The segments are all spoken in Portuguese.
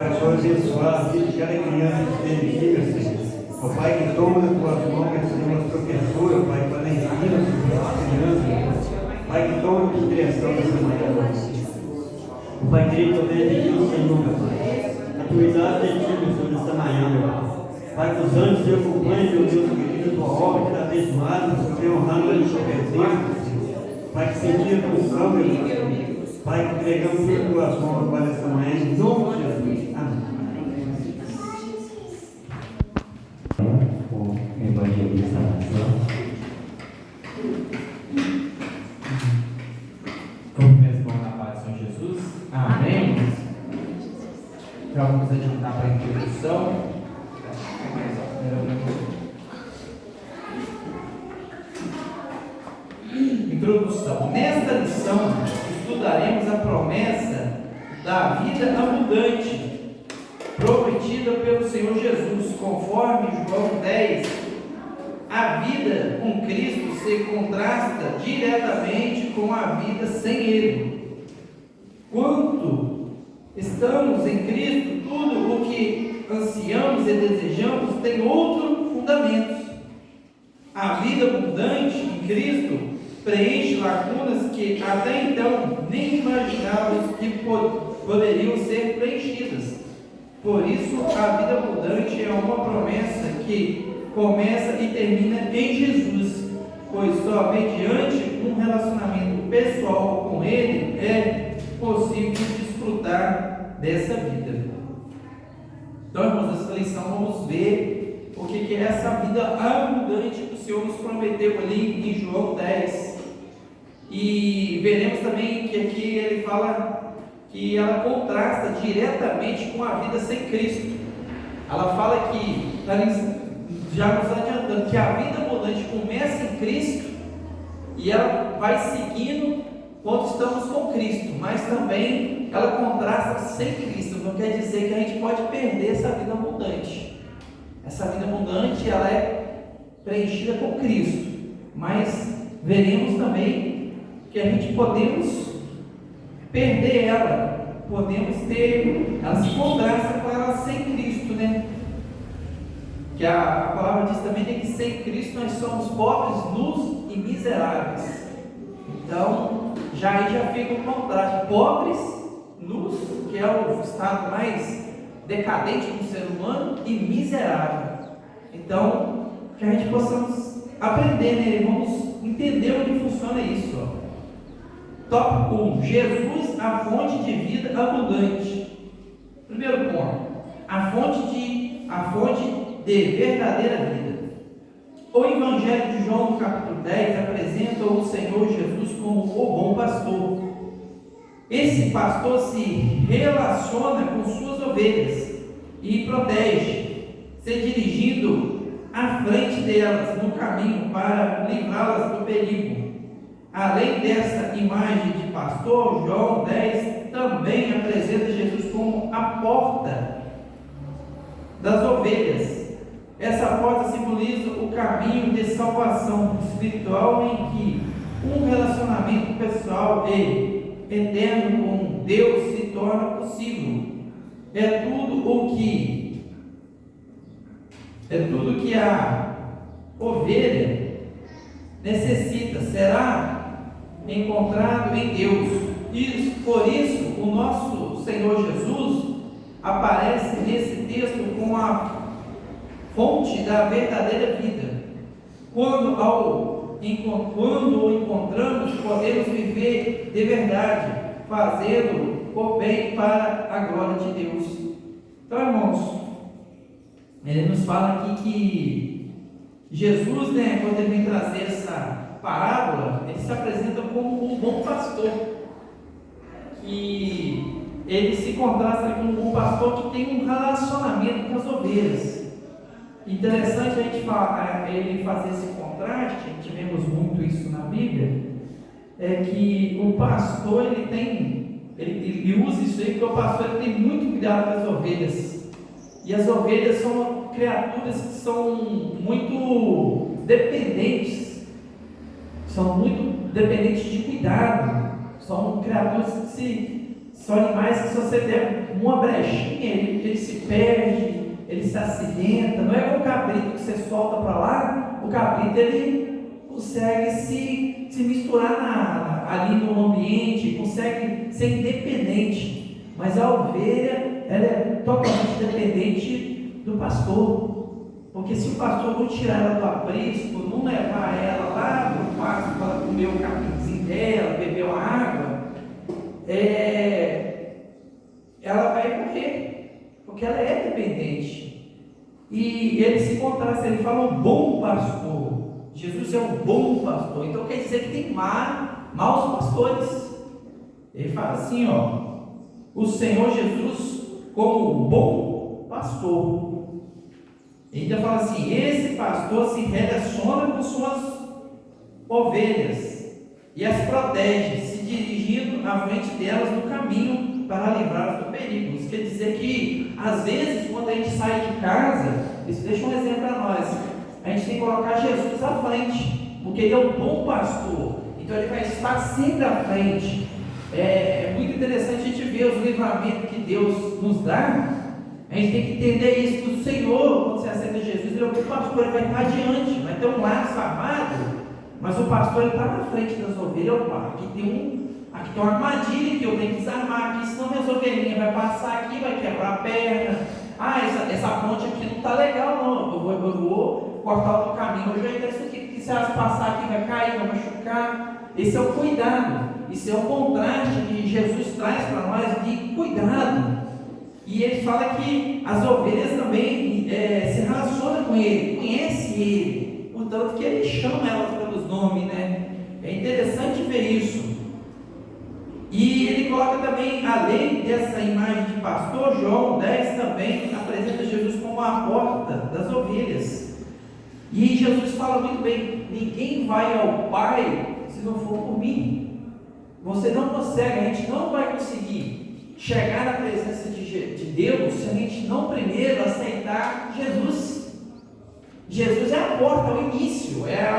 Senhor, abençoar a vida de cada criança que esteve aqui, meu Senhor. Ó Pai, que toma nas tuas mãos, meu Senhor, as professoras, Pai, para ensinar as crianças. Pai, que toma a direção dessa manhã, meu Senhor. O Pai querido, eu venho aqui no Senhor, meu Pai. A tua idade é ti, meu Senhor, nesta manhã, meu Pai. Pai, que os anjos te acompanhem, meu Deus, querido, a tua obra que está abençoada, o Senhor honrando a tua presença. Pai, que sentir a função, meu Deus. Pai, que entregamos tudo tuas mãos para esta manhã, em nome de Jesus. Amém. O evangelista nação. Vamos mesmo na paz do Senhor Jesus. Amém. Já vamos adiantar para a introdução. Introdução. Nesta lição, estudaremos a promessa da vida abundante prometida pelo Senhor Jesus, conforme João 10. A vida com Cristo se contrasta diretamente com a vida sem Ele. Quando estamos em Cristo, tudo o que ansiamos e desejamos tem outro fundamento. A vida abundante em Cristo preenche lacunas que até então nem imaginávamos que poderiam ser preenchidas. Por isso, a vida abundante é uma promessa que começa e termina em Jesus, pois só mediante um relacionamento pessoal com Ele é possível desfrutar dessa vida. Então, irmãos, nessa lição vamos ver o que é essa vida abundante que o Senhor nos prometeu ali em João 10. E veremos também que aqui ele fala que ela contrasta diretamente com a vida sem Cristo. Ela fala que, já nos adiantando, que a vida abundante começa em Cristo e ela vai seguindo quando estamos com Cristo, mas também ela contrasta sem Cristo. Não quer dizer que a gente pode perder essa vida abundante. Essa vida abundante ela é preenchida com Cristo, mas veremos também que a gente podemos perder ela, podemos ter, ela se contrasta com ela sem Cristo, né? Que a palavra diz também que sem Cristo nós somos pobres, nus e miseráveis. Então, aí já fica o contraste: pobres, nus, que é o estado mais decadente do ser humano, e miserável. Então, que a gente possamos aprender nele, vamos entender onde funciona isso, ó. Tópico 1. Jesus, a fonte de vida abundante. Primeiro ponto: a fonte de verdadeira vida. O Evangelho de João, no capítulo 10, apresenta o Senhor Jesus como o bom pastor. Esse pastor se relaciona com suas ovelhas e protege, se dirigindo à frente delas no caminho para livrá-las do perigo. Além dessa imagem de pastor, João 10 também apresenta Jesus como a porta das ovelhas. Essa porta simboliza o caminho de salvação espiritual em que um relacionamento pessoal e eterno com Deus se torna possível. É tudo que a ovelha necessita será encontrado em Deus. E por isso o nosso Senhor Jesus aparece nesse texto como a fonte da verdadeira vida. Quando o encontramos, podemos viver de verdade, fazendo o bem para a glória de Deus. Então, irmãos, ele nos fala aqui que Jesus, quando ele vem trazer essa parábola, ele se apresenta como um bom pastor, que ele se contrasta com um bom pastor que tem um relacionamento com as ovelhas. Interessante a gente ele fazer esse contraste, a gente vemos muito isso na Bíblia, é que o pastor ele usa isso aí, porque o pastor ele tem muito cuidado com as ovelhas, e as ovelhas são criaturas que são muito dependentes de cuidado, são criaturas que são animais que, se você der uma brechinha, ele perde, ele se acidenta. Não é como o cabrito que você solta para lá, o cabrito ele consegue se misturar ali no ambiente, consegue ser independente, mas a ovelha ela é totalmente dependente do pastor. Porque se o pastor não tirar ela do aprisco, não levar ela lá para o pasto para comer o capinzinho dela, beber uma água, ela vai morrer, porque ela é dependente. E ele se contrasta, ele fala um bom pastor. Jesus é um bom pastor, então quer dizer que tem maus pastores. Ele fala assim, o Senhor Jesus como um bom pastor. Ele ainda fala assim, esse pastor se relaciona com suas ovelhas e as protege, se dirigindo à frente delas no caminho para livrá-las do perigo. Isso quer dizer que, às vezes, quando a gente sai de casa, isso deixa um exemplo para nós, a gente tem que colocar Jesus à frente, porque ele é um bom pastor, então ele vai estar sempre à frente. É muito interessante a gente ver os livramentos que Deus nos dá. A gente tem que entender isso, que o Senhor, quando você aceita Jesus, ele é o pastor, ele vai estar adiante, vai ter um laço armado, mas o pastor está na frente das ovelhas. Aqui tem uma armadilha que eu tenho que desarmar aqui, senão minhas ovelhinhas vai passar aqui, vai quebrar a perna. Essa ponte aqui não está legal não, eu vou cortar outro caminho, eu já entendo isso aqui, porque se elas passar aqui vai cair, vai machucar. Esse é o cuidado, isso é o contraste que Jesus traz para nós de cuidado. E ele fala que as ovelhas também se relacionam com ele, conhecem ele, portanto que ele chama elas pelos nomes, né? É interessante ver isso. E ele coloca também, além dessa imagem de pastor, João 10 também apresenta Jesus como a porta das ovelhas. E Jesus fala muito bem, ninguém vai ao Pai se não for por mim. Você não consegue, a gente não vai conseguir chegar na presença de Deus se a gente não primeiro aceitar Jesus. Jesus é a porta, é o início, é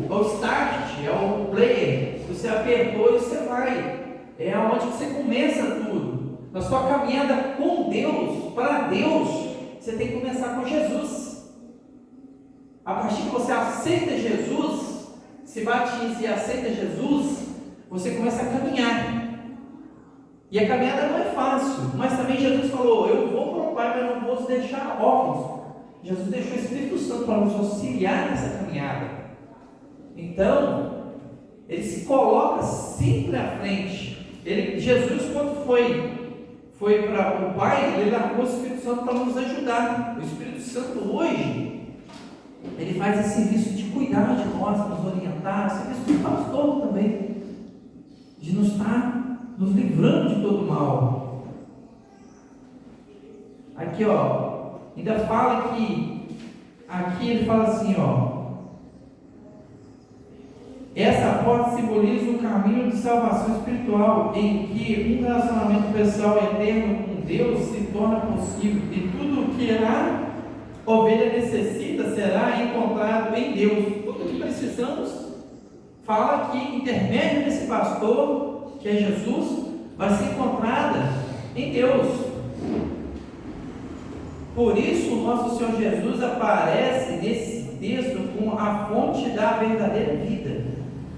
o start, é o player. Você apertou e você vai. É onde você começa tudo. Na sua caminhada com Deus, para Deus, você tem que começar com Jesus. A partir que você aceita Jesus, se batiza e aceita Jesus, você começa a caminhar. E a caminhada não é fácil, mas também Jesus falou, eu vou para o Pai, mas não vou os deixar órfãos. Jesus deixou o Espírito Santo para nos auxiliar nessa caminhada. Então, ele se coloca sempre à frente. Jesus, quando foi para o Pai, ele largou o Espírito Santo para nos ajudar. O Espírito Santo hoje, ele faz esse serviço de cuidar de nós, nos orientar, serviço de pastor também, de nos estar nos livrando de todo mal. Aqui ainda fala que aqui ele fala assim, essa porta simboliza o caminho de salvação espiritual, em que um relacionamento pessoal eterno com Deus se torna possível, e tudo o que a ovelha necessita será encontrado em Deus. Tudo o que precisamos, fala que intermédio desse pastor, que é Jesus, vai ser encontrada em Deus. Por isso o nosso Senhor Jesus aparece nesse texto como a fonte da verdadeira vida.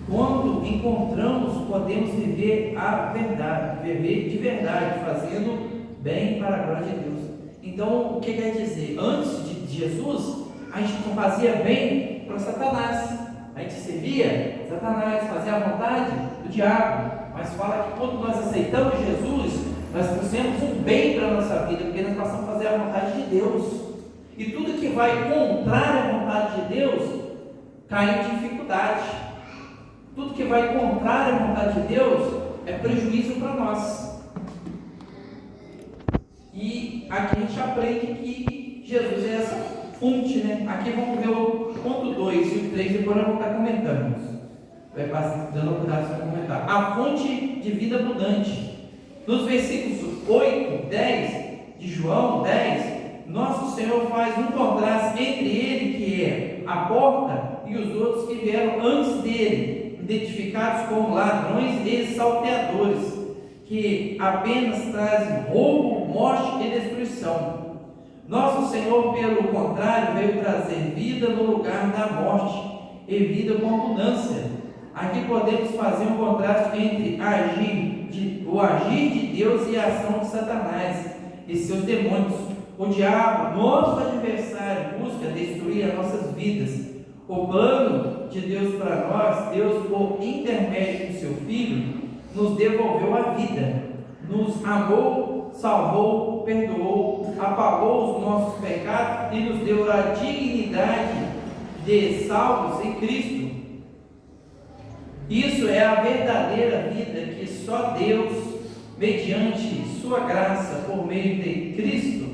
Quando encontramos, podemos viver a verdade, viver de verdade, fazendo bem para a glória de Deus. Então, o que quer dizer? Antes de Jesus, a gente não fazia bem para Satanás, a gente servia Satanás, fazia a vontade do diabo. Mas fala que quando nós aceitamos Jesus, nós trouxemos um bem para a nossa vida, porque nós passamos a fazer a vontade de Deus. E tudo que vai contrário à vontade de Deus, cai em dificuldade. Tudo que vai contrário à vontade de Deus, é prejuízo para nós. E aqui a gente aprende que Jesus é essa fonte, né? Aqui vamos ver o ponto 2 e o 3, depois nós vamos estar comentando. Vai passar dando oportunidade para comentar. A fonte de vida abundante. Nos versículos 8, 10 de João 10, nosso Senhor faz um contraste entre ele, que é a porta, e os outros que vieram antes dele, identificados como ladrões e salteadores, que apenas trazem roubo, morte e destruição. Nosso Senhor, pelo contrário, veio trazer vida no lugar da morte e vida com abundância. Aqui podemos fazer um contraste entre o agir de Deus e a ação de Satanás e seus demônios. O diabo, nosso adversário, busca destruir as nossas vidas. O plano de Deus para nós, Deus, por intermédio do seu Filho, nos devolveu a vida, nos amou, salvou, perdoou, apagou os nossos pecados e nos deu a dignidade de salvos em Cristo. Isso é a verdadeira vida que só Deus, mediante sua graça, por meio de Cristo,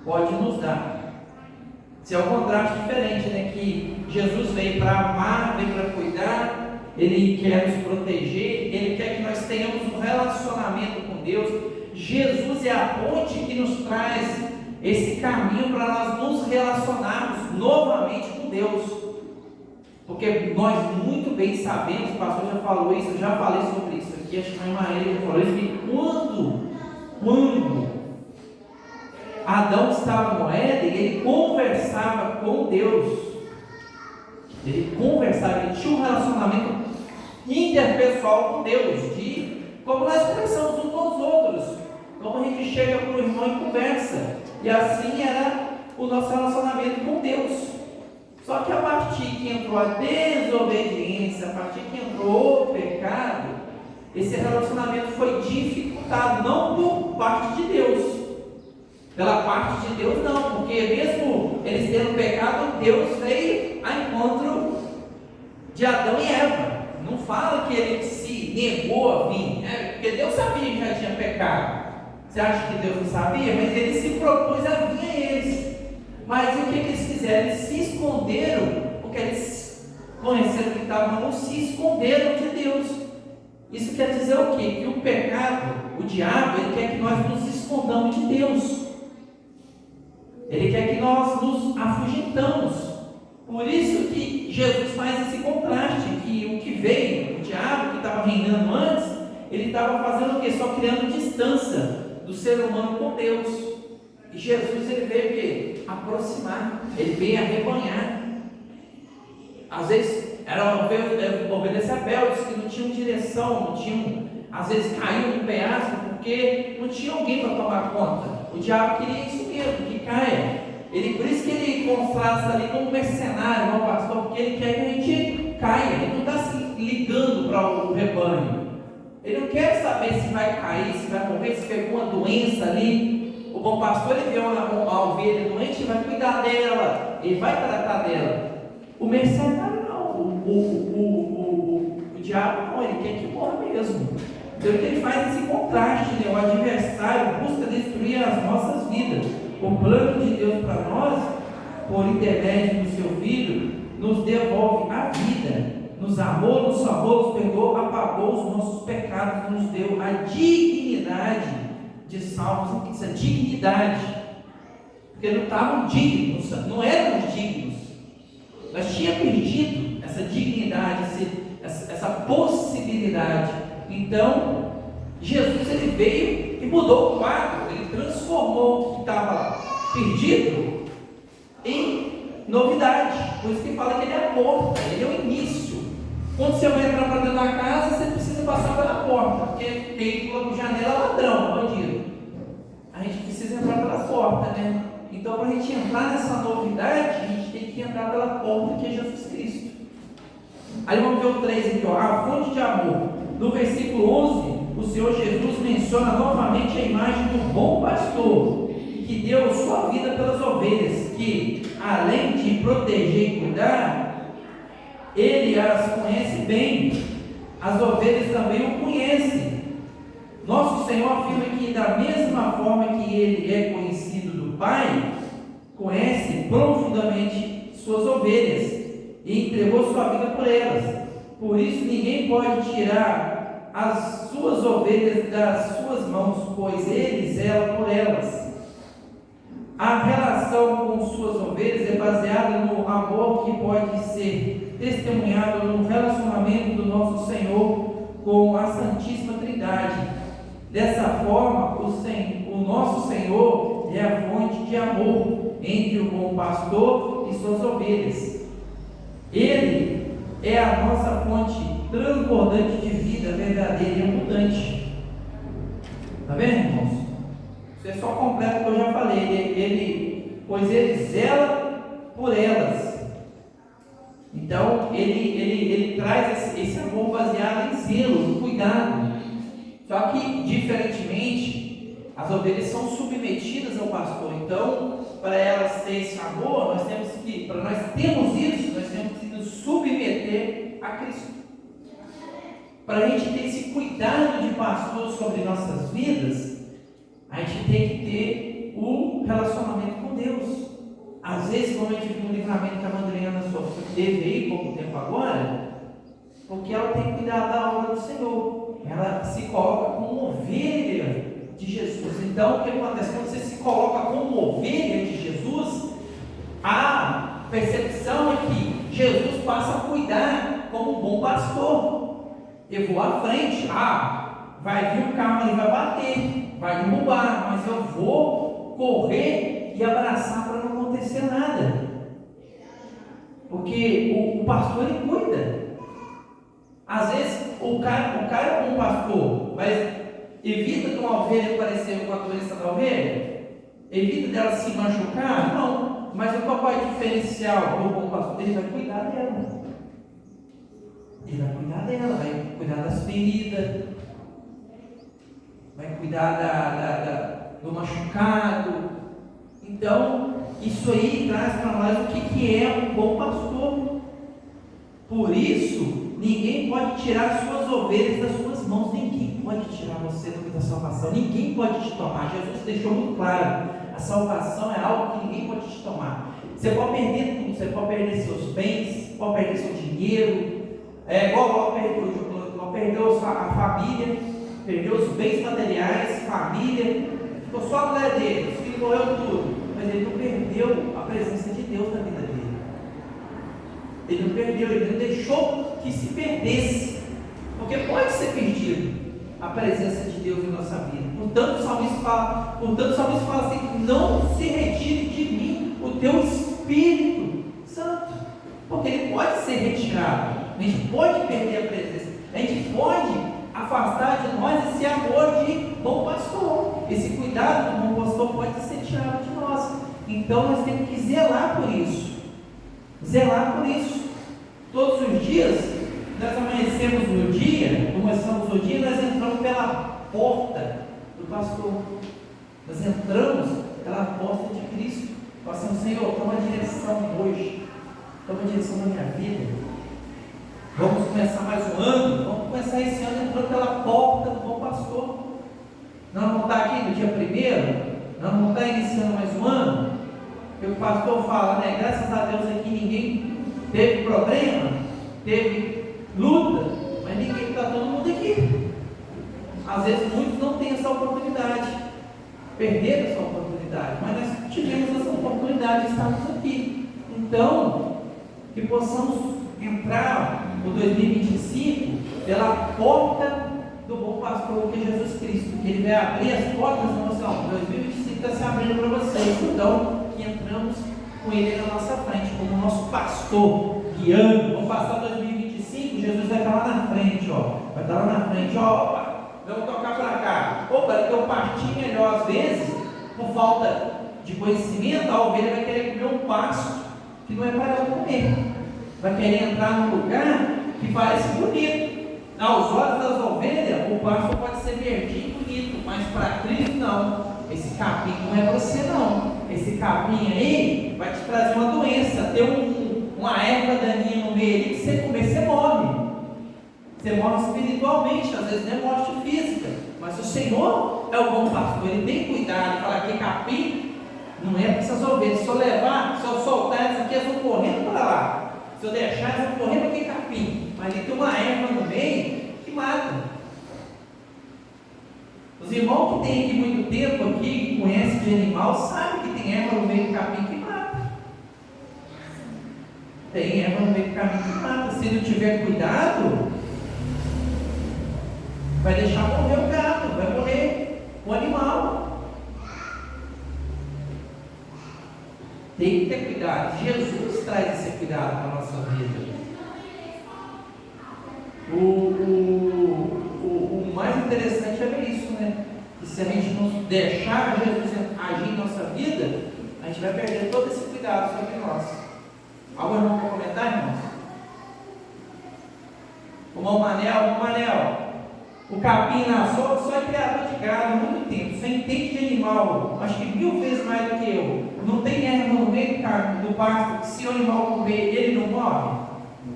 pode nos dar. Esse é um contraste diferente, né? Que Jesus veio para amar, veio para cuidar, Ele quer nos proteger, Ele quer que nós tenhamos um relacionamento com Deus. Jesus é a ponte que nos traz esse caminho para nós nos relacionarmos novamente com Deus. Porque nós muito bem sabemos, o pastor já falou isso, eu já falei sobre isso aqui, acho que a irmã Maria já falou isso, que quando Adão estava no Éden, ele conversava com Deus. Ele conversava, ele tinha um relacionamento interpessoal com Deus, como nós conversamos uns com os outros, como a gente chega para o irmão e conversa, e assim era o nosso relacionamento com Deus. Só que a partir que entrou a desobediência, a partir que entrou o pecado, esse relacionamento foi dificultado, não por parte de Deus. Pela parte de Deus não, porque mesmo eles tendo pecado, Deus veio a encontro de Adão e Eva. Não fala que ele se negou a vir, né? Porque Deus sabia que já tinha pecado. Você acha que Deus não sabia? Mas ele se propôs a vir a eles. Mas o que eles fizeram? Eles se esconderam, porque eles conheceram que estavam, não se esconderam de Deus. Isso quer dizer o quê? Que o pecado, o diabo, ele quer que nós nos escondamos de Deus. Ele quer que nós nos afugentamos. Por isso que Jesus faz esse contraste, que o que veio, o diabo que estava reinando antes, ele estava fazendo o quê? Só criando distância do ser humano com Deus. E Jesus, ele veio o quê? Aproximar, ele veio arrebanhar. Às vezes eram ovelhas rebeldes que não tinham direção, não tinham, às vezes caíam no penhasco porque não tinha alguém para tomar conta. O diabo queria isso mesmo, que caia. Por isso que ele contrasta ali como mercenário, não pastor, porque ele quer que a gente caia. Ele não está se ligando para o rebanho. Ele não quer saber se vai cair, se vai morrer, se pegou uma doença ali. O bom pastor, ele vê uma ovelha doente e vai cuidar dela, ele vai tratar dela. O mercenário não, o diabo não, ele quer que morra mesmo. Então ele faz esse contraste, né? O adversário busca destruir as nossas vidas. O plano de Deus para nós, por intermédio do seu Filho, nos devolve a vida, nos amou, nos salvou, nos perdoou, apagou os nossos pecados, nos deu a dignidade de salvos, essa dignidade, porque não estavam dignos, não éramos dignos, nós tínhamos perdido essa dignidade, essa possibilidade. Então Jesus, ele veio e mudou o quadro, ele transformou o que estava perdido em novidade. Por isso que fala que ele é a porta, ele é o início. Quando você vai entrar para dentro da casa, você precisa passar pela porta, porque tem pela janela ladrão, bandido. A gente precisa entrar pela porta, né? Então, para a gente entrar nessa novidade, a gente tem que entrar pela porta que é Jesus Cristo. Aí vamos ver o 3 aqui, ó, a fonte de amor. No versículo 11, o Senhor Jesus menciona novamente a imagem do bom pastor, que deu sua vida pelas ovelhas, que, além de proteger e cuidar, ele as conhece bem, as ovelhas também o conhecem. Nosso Senhor afirma que, da mesma forma que ele é conhecido do Pai, conhece profundamente suas ovelhas e entregou sua vida por elas. Por isso ninguém pode tirar as suas ovelhas das suas mãos, pois ele zela por elas. A relação com suas ovelhas é baseada no amor que pode ser testemunhado no relacionamento do nosso Senhor com a Santíssima Trindade. Dessa forma, o o nosso Senhor é a fonte de amor entre o bom pastor e suas ovelhas. Ele é a nossa fonte transbordante de vida verdadeira e abundante. Está vendo, irmãos? Isso é só completo que eu já falei. Pois ele zela por elas. Então, ele traz esse amor baseado em zelo, no cuidado. Só que, diferentemente, as ovelhas são submetidas ao pastor. Então, para elas terem esse amor, para nós termos isso, nós temos que nos submeter a Cristo. Para a gente ter esse cuidado de pastor sobre nossas vidas, a gente tem que ter o relacionamento com Deus. Às vezes, como a gente viu no livramento que a Madriana teve aí pouco tempo agora, porque ela tem que cuidar da obra do Senhor. Ela se coloca como ovelha de Jesus. Então, o que acontece? Quando você se coloca como ovelha de Jesus, a percepção é que Jesus passa a cuidar como um bom pastor. Eu vou à frente, vai vir um carro ali, vai bater, vai derrubar, mas eu vou correr e abraçar para não acontecer nada. Porque o pastor, ele cuida. Às vezes o cara é um pastor, mas evita de uma ovelha aparecer com a doença da ovelha, evita dela se machucar, não. Mas qual é o diferencial do bom pastor? Ele vai cuidar dela. Ele vai cuidar dela, vai cuidar das feridas, vai cuidar do machucado. Então, isso aí traz para nós o que é um bom pastor. Por isso, ninguém pode tirar suas ovelhas das suas mãos. Ninguém pode tirar você da salvação. Ninguém pode te tomar. Jesus deixou muito claro: a salvação é algo que ninguém pode te tomar. Você pode perder tudo. Você pode perder seus bens, pode perder seu dinheiro. Igual perdeu a família, perdeu os bens materiais, família. Ficou só a glória dele. Os filhos morreu tudo. Mas ele não perdeu a presença de Deus na vida dele. Ele não perdeu, ele não deixou que se perdesse. Porque pode ser perdido a presença de Deus em nossa vida. Portanto, o salmista fala assim: não se retire de mim o teu Espírito Santo. Porque ele pode ser retirado. A gente pode perder a presença. A gente pode afastar de nós esse amor de bom pastor. Esse cuidado do bom pastor pode ser tirado de nós. Então nós temos que zelar por isso. Zelar por isso. Todos os dias, nós amanhecemos no dia, começamos o dia, nós entramos pela porta do pastor. Nós entramos pela porta de Cristo. Nós falamos: Senhor, toma a direção hoje. Toma a direção da minha vida. Vamos começar mais um ano. Vamos começar esse ano entrando pela porta do bom pastor. Nós vamos estar aqui no dia 1º. Nós vamos estar iniciando mais um ano. Porque o pastor fala, né? Graças a Deus aqui ninguém teve problema, teve luta, mas ninguém, está todo mundo aqui. Às vezes muitos não têm essa oportunidade, perderam essa oportunidade, mas nós tivemos essa oportunidade de estarmos aqui. Então, que possamos entrar no 2025 pela porta do bom pastor, que é Jesus Cristo, que ele vai abrir as portas da nossa alma. 2025 está se abrindo para vocês, então que entramos com ele na nossa frente, como nosso pastor, guiando. Vamos passar 2025, Jesus vai estar lá na frente, vai estar lá na frente, vamos tocar para cá. Para eu partir melhor, às vezes, por falta de conhecimento, a ovelha vai querer comer um pasto que não é para ela comer, vai querer entrar num lugar que parece bonito. Aos olhos das ovelhas, o pasto pode ser verdinho e bonito, mas para Cristo não. Esse capim não é para você não. Esse capim aí vai te trazer uma doença. Tem uma erva daninha no meio ali que você comer, você morre. Você morre espiritualmente, às vezes não é morte física. Mas o Senhor é o bom pastor, ele tem cuidado. Fala que capim não é para essas ovelhas. Se eu levar, se eu soltar elas aqui, elas vão correndo para lá. Se eu deixar, elas vão correr para aquele capim. Mas ele tem uma erva no meio que mata. Os irmãos que têm aqui muito tempo aqui, que conhecem de animal, sabem que tem erva no meio do capim que mata. Tem erva no meio do caminho que mata. Se não tiver cuidado, vai deixar morrer o gato, vai morrer o animal. Tem que ter cuidado. Jesus traz esse cuidado para a nossa vida. O mais interessante é ver isso, né? Que se a gente não deixar Jesus agir em nossa vida, a gente vai perder todo esse cuidado sobre nós. Algum irmão quer comentar, irmãos? O Manel, o capim nasceu, só é criador de gado há muito tempo, você entende de animal, acho que 1000 vezes mais do que eu. Não tem erva no meio do pasto, que se o animal comer, ele não morre,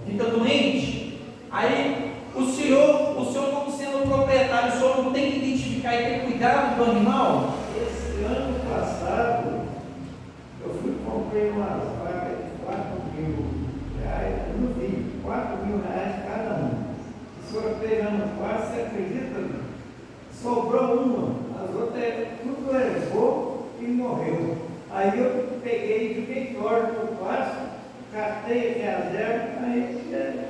fica doente. Aí o senhor como sendo proprietário, o senhor não tem que identificar e ter cuidado do animal? Esse ano passado, eu comprei umas vacas de 4.000 reais, eu não vi, 4.000 reais cada uma. Se for pegando quase, você acredita? Sobrou uma, as outras tudo levou e morreu. Aí eu peguei e fiquei torto no pasto, catei aqui as ervas, aí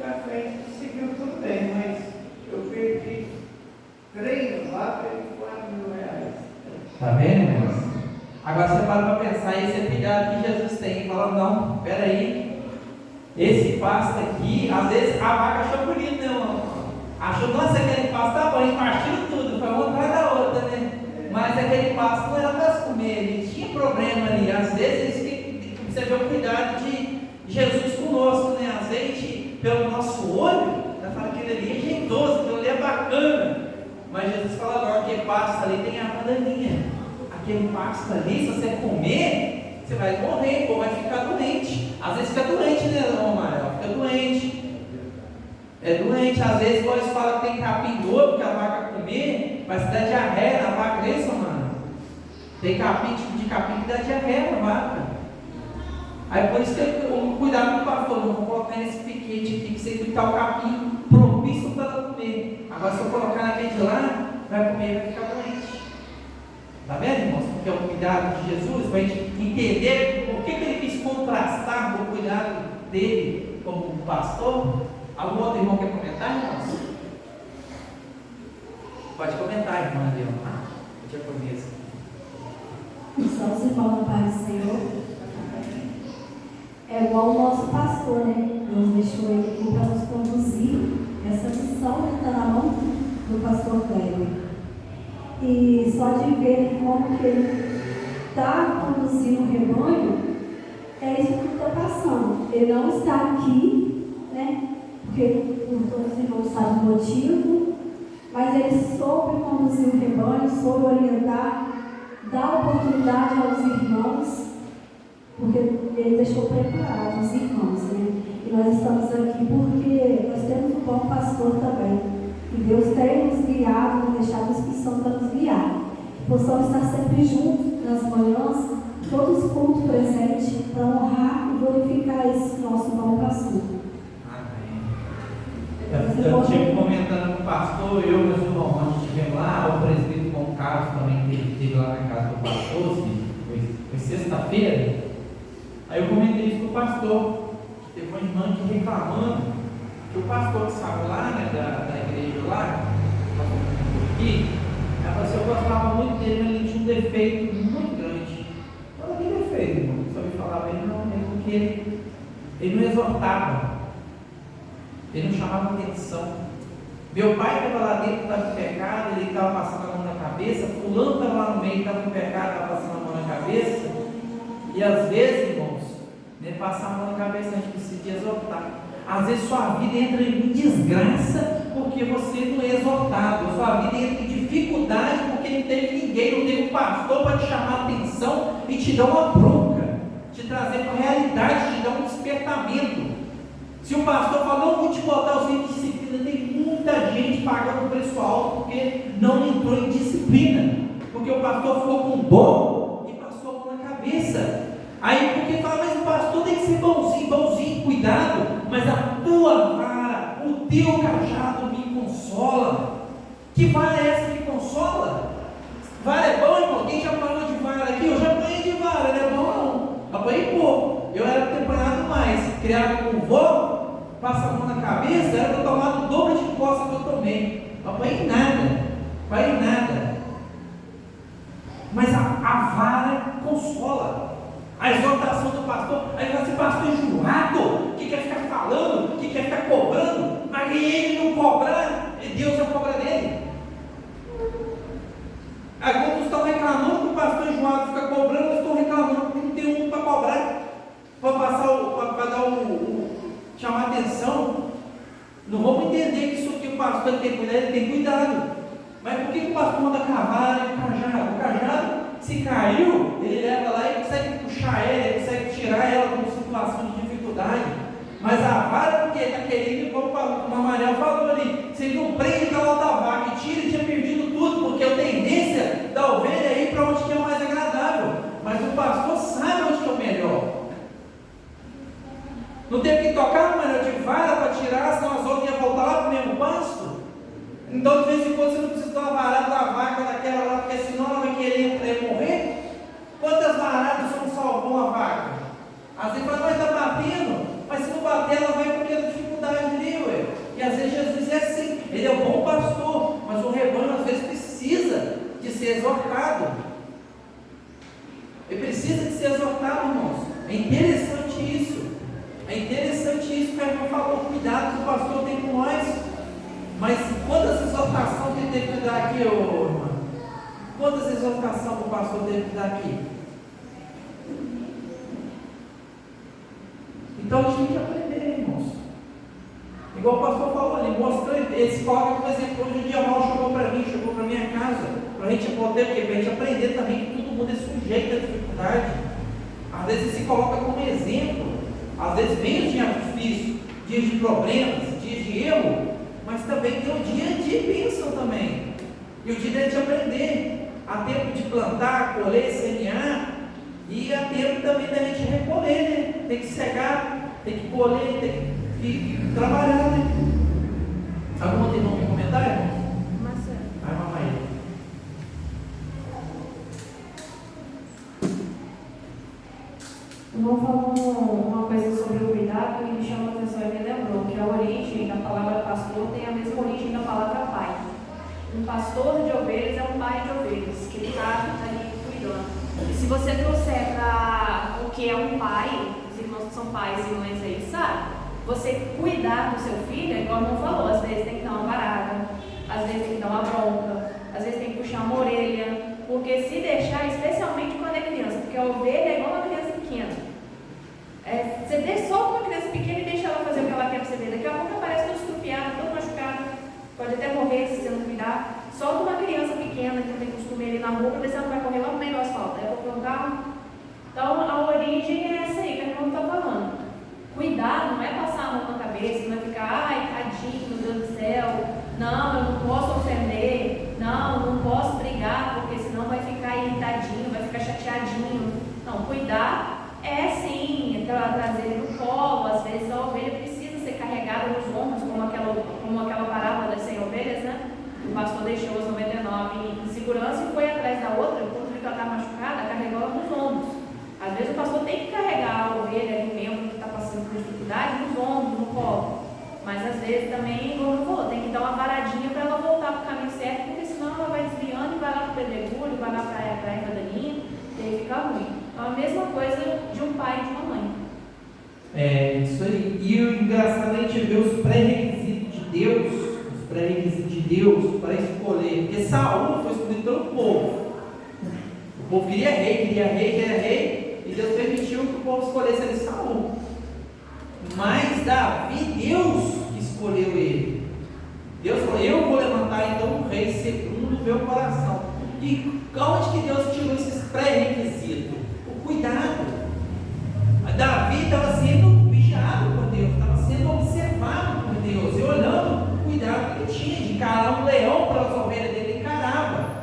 para frente seguiu tudo bem, mas eu perdi 3 vacas de 4.000 reais. Está vendo, irmãos? Agora você para pensar, esse é cuidado que Jesus tem. Fala, não, peraí, esse pasto aqui, às vezes a vaca achou bonito, né, irmão? Achou, nossa, aquele pasto tá bom, a gente partiu tudo, foi uma atrás da outra, né? Mas aquele pasto não era para se comer, ele tinha problema ali. Às vezes você vê o cuidado de Jesus conosco, né? Às vezes, pelo nosso olho, vai falar que aquele ali é jeitoso, aquele ali é bacana. Mas Jesus fala, não, aquele pasto ali tem a daninha. Aquele pasto ali, se você comer, você vai morrer, ou vai ficar doente. Às vezes fica doente, né, irmão Manuel? Fica doente. É doente, às vezes nós falamos que tem capim doido que a vaca comer, vai se dar diarreia na vaca, não é isso, mano? Tem capim, tipo de capim que dá diarreia na vaca. Aí por isso que eu cuidado com o pastor, não vou colocar nesse piquete aqui, que você ficar o capim propício para ela comer. Agora se eu colocar naquele de lá, vai comer e vai ficar doente. Está vendo, irmãos? Porque é o cuidado de Jesus, para a gente entender por que ele quis contrastar com o cuidado dele como pastor. Algum outro irmão quer comentar, irmãos? Pode comentar, irmã Leona. Já começa. Só os irmãos da paz do Senhor. É igual o nosso pastor, né? Deus deixou ele aqui para nos conduzir. Essa missão está na mão do pastor Cléber. E só de ver como que ele está conduzindo o rebanho, é isso que está passando. Ele não está aqui, né? Porque todos os irmãos sabem o motivo, mas ele soube conduzir o rebanho, soube orientar, dar oportunidade aos irmãos, porque ele deixou preparados os irmãos, né? E nós estamos aqui porque nós temos um bom pastor também. E Deus tem nos guiado, nos deixado a inscrição para nos guiar. Possamos estar sempre juntos nas manhãs, todos cultos presentes, para honrar e glorificar esse nosso bom pastor. Eu estive comentando com o pastor, eu e meus irmãos, nós estivemos lá, o presbítero Bom Carlos também esteve lá na casa do pastor, foi sexta-feira. Aí eu comentei isso com o pastor, teve uma irmã que reclamando, que o pastor que saiu lá, né, da igreja lá, aqui, ela falou assim, eu gostava muito dele, mas ele tinha um defeito muito grande. Fala, que defeito, irmão? Só me falava ele não, porque ele não exortava. Ele não chamava atenção. Meu pai estava lá dentro, estava em pecado, ele estava passando a mão na cabeça, fulano estava lá no meio, estava em pecado, estava passando a mão na cabeça. E às vezes, irmãos, nem passar a mão na cabeça, a gente precisa de exortar. Às vezes sua vida entra em desgraça porque você não é exortado. Sua vida entra em dificuldade porque não teve ninguém, não teve um pastor para te chamar a atenção e te dar uma bronca, te trazer para a realidade, te dar um despertamento. Se o pastor falar, não vou te botar os em disciplina, tem muita gente pagando preço alto porque não entrou em disciplina, porque o pastor ficou com dor e passou a mão na cabeça. Aí porque fala, mas o pastor tem que ser bonzinho, cuidado, mas a tua vara, o teu cajado me consola. Que vara é essa que consola? Vara é bom, irmão? Quem já falou de vara aqui? Eu já apanhei de vara, não é bom não. Apanhei pouco. Eu era temperado mais, criado com vó, passa a mão na cabeça, era para tomar o dobro de costa que eu tomei. Não apanhei nada. Mas a vara consola. A exortação do pastor, aí fala assim, pastor enjoado, que quer ficar falando, que quer ficar cobrando, mas ele não cobrar, Deus vai cobrar dele. Aí quando estão reclamando que o pastor enjoado fica cobrando, eu estou reclamando porque não tem um para cobrar, para dar chamar atenção. Não vamos entender que isso aqui o pastor tem que cuidar, ele tem cuidado. Mas por que o pastor manda cavalo e o cajado? O cajado, se caiu, ele leva lá e consegue puxar ela, ele consegue tirar ela de uma situação de dificuldade. Mas a vara, porque ele está querendo, como o Mamanel falou ali, se ele não prende aquela outra vaca e tira, ele tinha perdido tudo, porque a tendência da ovelha é ir para onde que é o mais agradável. Mas o pastor sabe onde que é o melhor. Não teve que tocar, Mamanel, de vara para tirar, senão as outras iam voltar lá para o mesmo pasto. Então, de vez em quando, você não precisa dar uma varada da vaca daquela lá, porque senão ela vai querer morrer. Quantas varadas não salvam a vaca? Às vezes vai estar batendo, mas se não bater, ela vai com aquela dificuldade ali, ué. E às vezes Jesus é assim, ele é um bom pastor, mas o rebanho às vezes precisa de ser exortado. Ele precisa de ser exortado, irmãos. É interessante isso. É interessante isso que a irmã falou, o cuidado que o pastor tem com nós. Mas quantas exortações ele teve que dar aqui, irmã? Quantas exortações o pastor teve que dar aqui? Então a gente tem que aprender, irmãos. Igual o pastor falou ali, mostrando, esse coloca, por exemplo, hoje o dia mal chegou para minha casa, para a gente poder, porque para a gente aprender também que todo mundo é sujeito à dificuldade. Às vezes ele se coloca como exemplo, às vezes vem os dias difíceis, dias de problemas, dias de erro, mas também tem o dia de bênção também. E o dia de aprender. Há tempo de plantar, colher, semear. E há tempo também da gente recolher, né? Tem que cegar, tem que colher, tem que trabalhar, né? Algum outro irmão quer comentar, irmão? Marcelo. Vai, mamãe. O irmão falou uma coisa sobre o cuidado que me chamou a atenção e me lembrou que a origem da palavra pastor tem a mesma origem da palavra pai. Um pastor de ovelhas é um pai de ovelhas, que ele está ali cuidando. E se você trouxer para o que é um pai, os irmãos que são pais e mães aí, sabe? Você cuidar do seu filho, igual o irmão falou, às vezes tem que dar uma varada, às vezes tem que dar uma bronca, às vezes tem que puxar uma orelha, porque se deixar, especialmente quando é criança, porque a ovelha é igual uma criança pequena. Você solta uma criança pequena e deixa ela fazer o que ela quer para você ver. Daqui a pouco aparece toda estrupiada, toda machucada, pode até morrer se você não cuidar. Solta uma criança pequena que não tem costume ali na rua para ver se ela vai correr lá no meio do asfalto. Aí eu vou um carro. Então a origem é essa aí que a irmã está falando. Cuidar não é passar a mão na cabeça, não é ficar, ai, tadinho, meu Deus do céu, não, eu não posso ofender, não posso brigar, porque senão vai ficar irritadinho, vai ficar chateadinho. Não, cuidar é sim, trazer ele no colo, às vezes a ovelha precisa ser carregada nos ombros, como aquela parábola das 100 ovelhas, né? O pastor deixou as 99 em segurança e foi atrás da outra, quando viu que ela estava machucada, carregou ela nos ombros. Às vezes o pastor tem que carregar a ovelha, o membro que está passando por dificuldade, nos ombros, no colo. Mas às vezes também, como eu falou, tem que dar uma varadinha para ela voltar para o caminho certo, porque senão ela vai desviando e vai lá para o pedregulho, vai lá para a erva daninha, e aí fica ruim. Então a mesma coisa de um pai e de uma mãe. É isso aí. E o engraçado é a gente ver os pré-requisitos de Deus, para escolher. Porque Saul foi escolhido pelo povo. O povo queria rei, e Deus permitiu que o povo escolhesse ali Saul. Mas Davi, Deus escolheu ele. Deus falou, eu vou levantar então um rei segundo o meu coração. E onde que Deus tirou esses pré-requisitos? O cuidado. Davi estava sendo vigiado por Deus, estava sendo observado por Deus, e olhando o cuidado que ele tinha de encarar um leão para as ovelhas dele, ele encarava.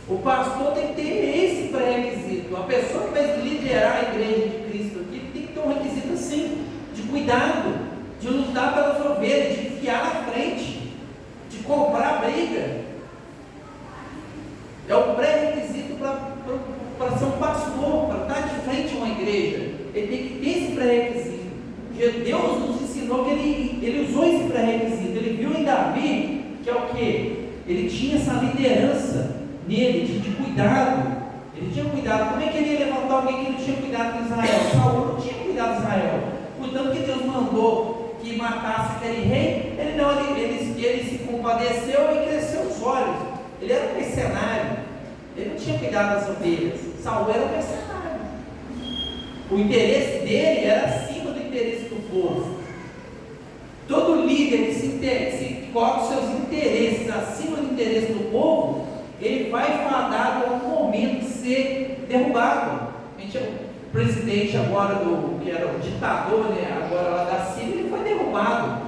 O pastor tem que ter esse pré-requisito. A pessoa que vai liderar a igreja de Cristo aqui tem que ter um requisito assim, de cuidado, de lutar pelas ovelhas, de enfiar na frente, de comprar briga. É o pré-requisito para ser um pastor, para estar de frente a uma igreja. Ele tem que ter esse pré-requisito. Deus nos ensinou que ele usou esse pré-requisito. Ele viu em Davi que é o que? Ele tinha essa liderança nele, de cuidado. Ele tinha cuidado. Como é que ele ia levantar mandou alguém que não tinha cuidado de Israel. Saul não tinha cuidado de Israel. Portanto que Deus mandou que matasse aquele rei, ele se compadeceu e cresceu os olhos. Ele era um mercenário. Ele não tinha cuidado das ovelhas. Saul era um mercenário. O interesse dele era acima do interesse do povo. Todo líder que se coloca os seus interesses acima do interesse do povo, ele vai fadado a um momento de ser derrubado. A gente, o presidente agora, que era o ditador, né, agora lá da Síria, ele foi derrubado.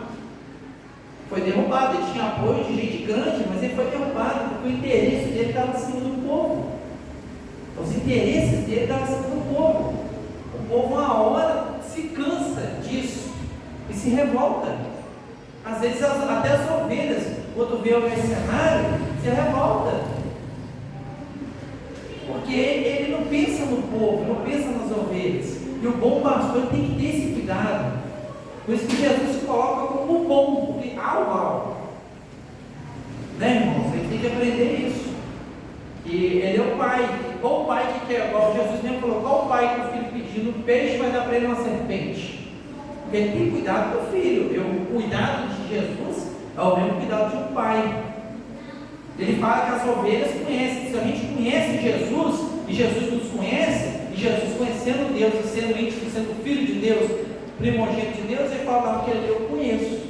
Ele tinha apoio de gente grande, mas ele foi derrubado, porque o interesse dele estava acima do povo. Os interesses dele estavam acima do povo. O povo, uma hora, se cansa disso e se revolta. Às vezes, até as ovelhas, quando vê o mercenário, se revolta. Porque ele não pensa no povo, não pensa nas ovelhas. E o bom pastor tem que ter esse cuidado. Por isso que Jesus se coloca como bom, porque há o mal. Né, irmãos? A gente tem que aprender isso. Que ele é o pai. Qual o pai que quer? Igual Jesus mesmo falou: qual o pai que o filho pedindo peixe vai dar para ele uma serpente? Porque ele tem cuidado do filho. O cuidado de Jesus é o mesmo cuidado de um pai. Ele fala que as ovelhas conhecem. Se a gente conhece Jesus, e Jesus nos conhece, e Jesus conhecendo Deus, e sendo íntimo, sendo filho de Deus, primogênito de Deus, ele fala que eu conheço.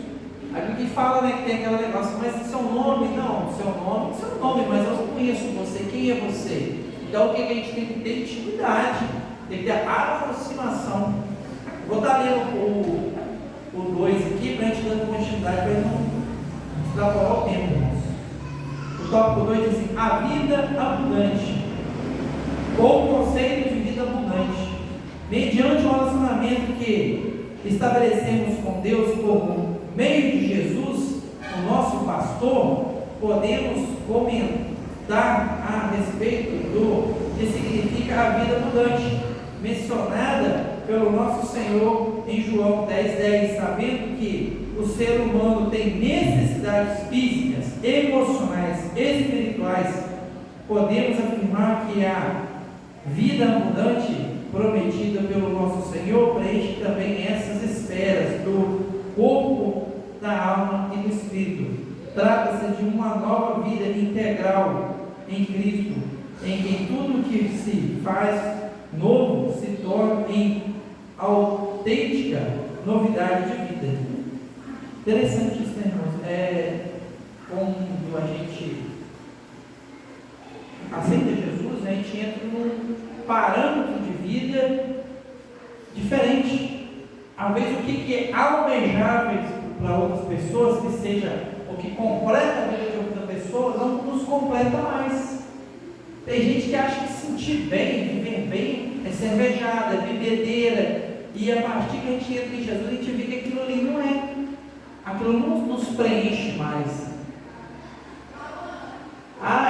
Aí que fala, né, que tem aquele negócio: mas seu nome? Não, seu nome, mas eu não conheço você. Quem é você? Então o que a gente tem que ter? Intimidade, tem que ter aproximação. Vou estar lendo o 2 aqui para a gente dar continuidade, para não extrapolar o tempo, irmãos. O tópico 2 diz assim: a vida abundante, ou o conceito de vida abundante, mediante o relacionamento que estabelecemos com Deus por meio de Jesus, o nosso pastor, podemos comentar a respeito do que significa a vida abundante, mencionada pelo nosso Senhor em João 10:10, sabendo que o ser humano tem necessidades físicas, emocionais, espirituais. Podemos afirmar que a vida abundante prometida pelo nosso Senhor preenche também essas esferas do corpo, da alma e do espírito. Trata-se de uma nova vida integral em Cristo, em que tudo que se faz novo se torna em autêntica novidade de vida. Interessante isso, né, irmãos? Quando a gente aceita Jesus, a gente entra num parâmetro de vida diferente. Às vezes o que é almejável para outras pessoas, que seja o que completa a vida de outra pessoa, não nos completa mais. Tem gente que acha que sentir bem, viver bem, é cervejada, é bebedeira, e a partir que a gente entra em Jesus, a gente vê que aquilo ali não é. Aquilo não nos preenche mais.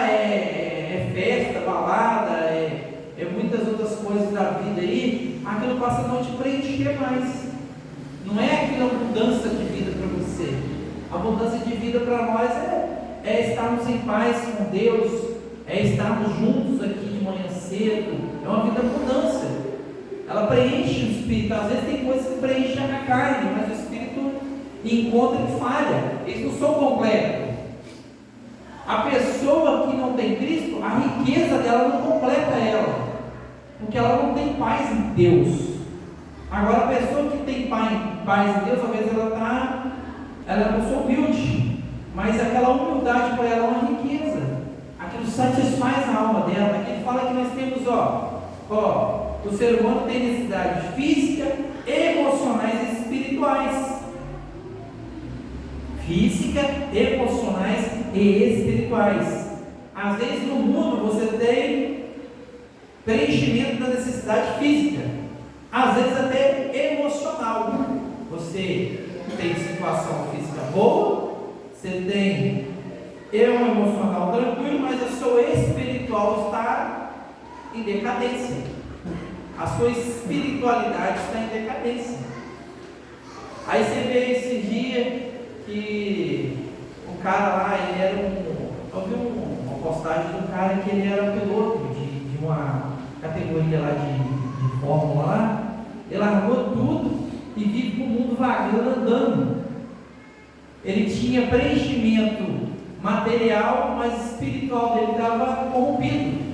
É festa, balada, é muitas outras coisas da vida aí, aquilo passa a não te preencher mais. Não é aquela mudança de vida para você. A mudança de vida para nós é estarmos em paz com Deus, é estarmos juntos aqui de manhã cedo. É uma vida abundância. Ela preenche o espírito. Às vezes tem coisas que preenchem a carne, mas o espírito encontra e falha. Eles não são completos. A pessoa que não tem Cristo, a riqueza dela não completa ela, porque ela não tem paz em Deus. Agora, a pessoa que tem paz em Deus, às vezes ela é uma pessoa humilde, mas aquela humildade para ela é uma riqueza. Aquilo satisfaz a alma dela. Aqui ele fala que nós temos, o ser humano tem necessidades físicas, emocionais e espirituais. Física, emocionais e espirituais. Às vezes no mundo você tem preenchimento da necessidade física, às vezes até emocional. Você tem situação física boa, você tem um emocional tranquilo, mas o seu espiritual está em decadência. A sua espiritualidade está em decadência. Aí você vê esse dia que o cara lá, ele era eu vi uma postagem do cara que ele era piloto de uma categoria lá de tinha preenchimento material, mas espiritual dele estava corrompido.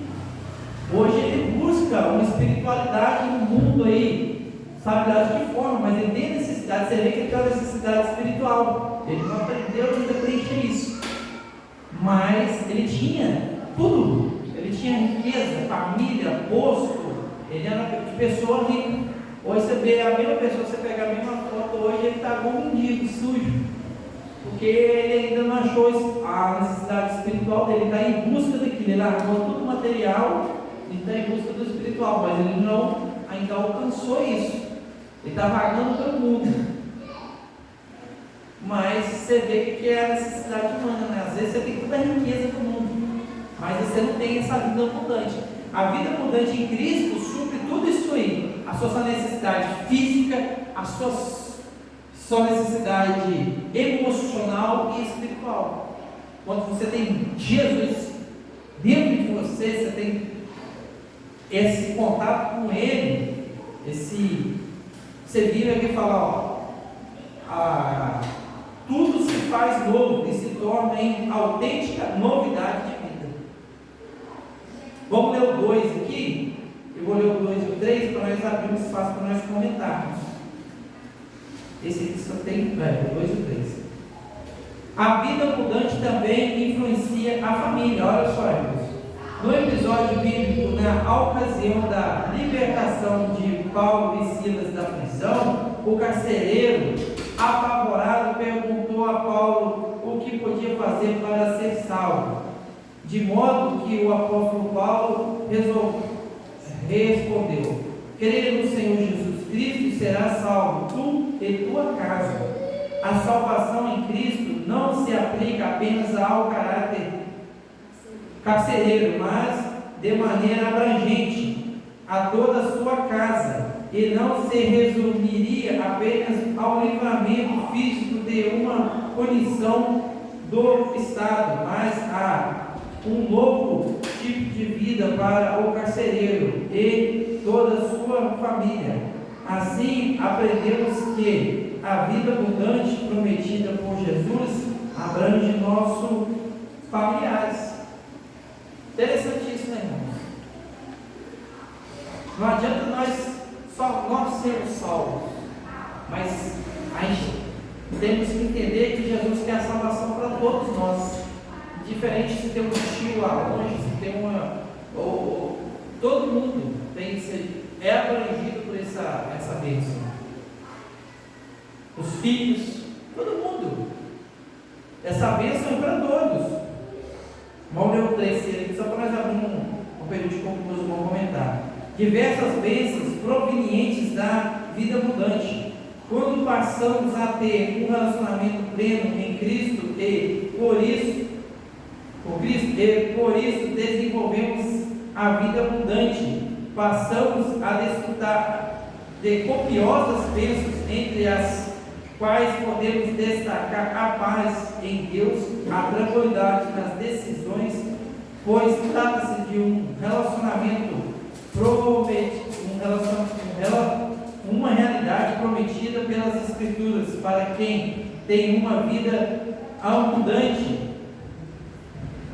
Hoje ele busca uma espiritualidade no mundo aí, sabe lá de que forma, mas ele tem necessidade. Você vê que ele tem uma necessidade espiritual. Ele não aprendeu ainda a preencher isso, mas ele tinha tudo. Ele tinha riqueza, família, posto. Ele era de pessoa rica. Hoje você vê a mesma pessoa, você pega a mesma foto, hoje ele está como um mendigo, sujo. Porque ele ainda não achou a necessidade espiritual dele, ele está em busca daquilo. Ele largou tudo material e está em busca do espiritual, mas ele não ainda alcançou isso. Ele está vagando pelo mundo. Mas você vê que é a necessidade humana, né? Às vezes você tem toda a riqueza do mundo, mas você não tem essa vida abundante. A vida abundante em Cristo supre tudo isso aí. A sua necessidade física, a sua necessidade emocional e espiritual. Quando você tem Jesus dentro de você, você tem esse contato com Ele, você vira aqui e fala, tudo se faz novo e se torna em autêntica novidade de vida. Vamos ler o 2 aqui. Eu vou ler o 2 e o 3 para nós abrirmos espaço para nós comentarmos. Esse aqui só tem o 2 e o 3. A vida abundante também influencia a família. Olha só, irmãos. No episódio bíblico, na ocasião da libertação de Paulo e Silas da prisão, o carcereiro, apavorado, perguntou a Paulo o que podia fazer para ser salvo. De modo que o apóstolo Paulo respondeu: creia no Senhor Jesus Cristo e serás salvo, tu e tua casa. A salvação em Cristo não se aplica apenas ao caráter carcereiro, mas de maneira abrangente a toda a sua casa, e não se resumiria apenas ao livramento físico de uma punição do Estado, mas a um novo tipo de vida para o carcereiro e toda a sua família. Assim, aprendemos que a vida abundante prometida por Jesus abrange nossos familiares. Interessante isso, né, irmãos? Não adianta nós sermos salvos, mas a gente temos que entender que Jesus quer a salvação para todos nós. Diferente se tem um tio lá longe, se tem todo mundo é abrangido por essa bênção. Os filhos, todo mundo. Essa bênção é para todos. Vamos ler o 3 aqui, só para nós abrir um período de conclusão, vamos comentar. Diversas bênçãos provenientes da vida abundante. Quando passamos a ter um relacionamento pleno em Cristo e por isso desenvolvemos a vida abundante, passamos a desfrutar de copiosas bênçãos, entre as quais podemos destacar a paz em Deus, a tranquilidade nas decisões, pois trata-se de um relacionamento prometido, uma realidade prometida pelas Escrituras para quem tem uma vida abundante.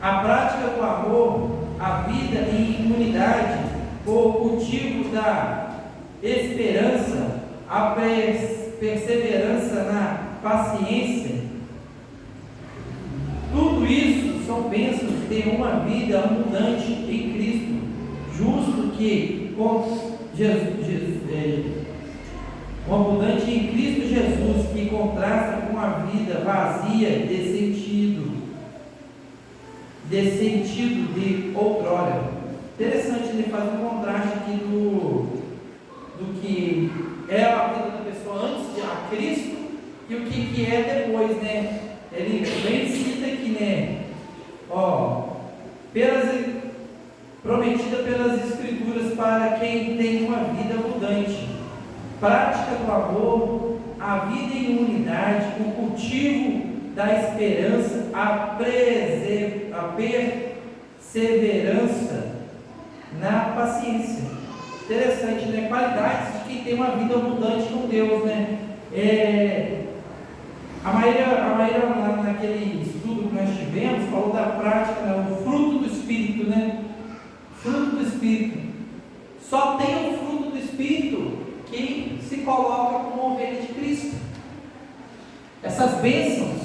A prática do amor, a vida em unidade, o cultivo da esperança, a perseverança na paciência, tudo isso são bênçãos de uma vida abundante em Cristo, justo que abundante em Cristo Jesus, que contrasta com a vida vazia de sentido de outrora. Interessante, ele faz um contraste aqui do que é a vida da pessoa antes de a Cristo e o que é depois, né? Ele bem cita aqui, né? Prometida pelas Escrituras para quem tem uma vida abundante, prática do amor, a vida em unidade, o cultivo da esperança, a perseverança na paciência. Interessante, né? Qualidades de quem tem uma vida abundante com Deus, né? A Maíra naquele estudo que nós tivemos, falou da prática, né? O fruto do Espírito, né? Fruto do Espírito. Só tem o fruto do Espírito quem se coloca como ovelha de Cristo. Essas bênçãos,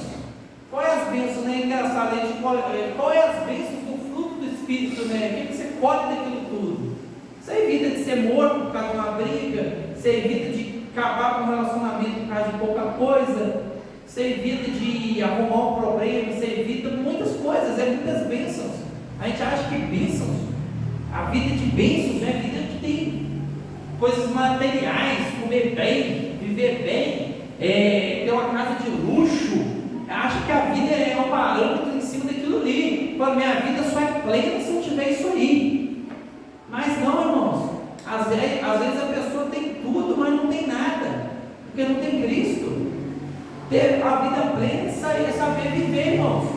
qual é as bênçãos, né? Engraçado, a gente qual é as bênçãos do fruto do Espírito, né? O que você colhe daquilo tudo? Você evita de ser morto por causa de uma briga, você evita de acabar com um relacionamento por causa de pouca coisa, você evita de arrumar um problema, você evita muitas coisas, muitas bênçãos. A gente acha que bênçãos, a vida de bênçãos é a vida que tem coisas materiais, comer bem, viver bem, ter uma casa de luxo. Acha que a vida é um parâmetro em cima daquilo ali. Fala, minha vida só é plena se eu tiver isso aí. Mas não, irmãos. Às vezes a pessoa tem tudo, mas não tem nada, porque não tem Cristo. Ter a vida plena, isso aí é saber viver, irmãos.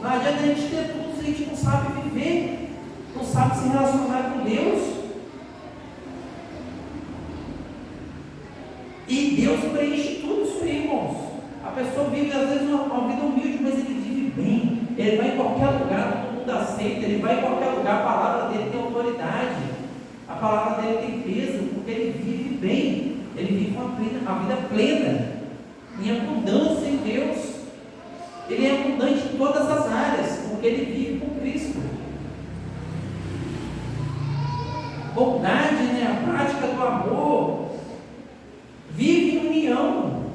Não adianta a gente ter tudo se a gente não sabe viver, não sabe se relacionar com Deus. E Deus preenche tudo isso aí, irmãos. A pessoa vive às vezes uma vida humilde, mas ele vive bem. Ele vai em qualquer lugar, todo mundo aceita. Ele vai em qualquer lugar, a palavra dele tem autoridade, a palavra dele tem peso, porque ele vive bem. Ele vive uma vida plena, em abundância em Deus. Ele é abundante em todas as áreas, porque ele vive com Cristo. Bondade, né? A prática do amor, vive em união.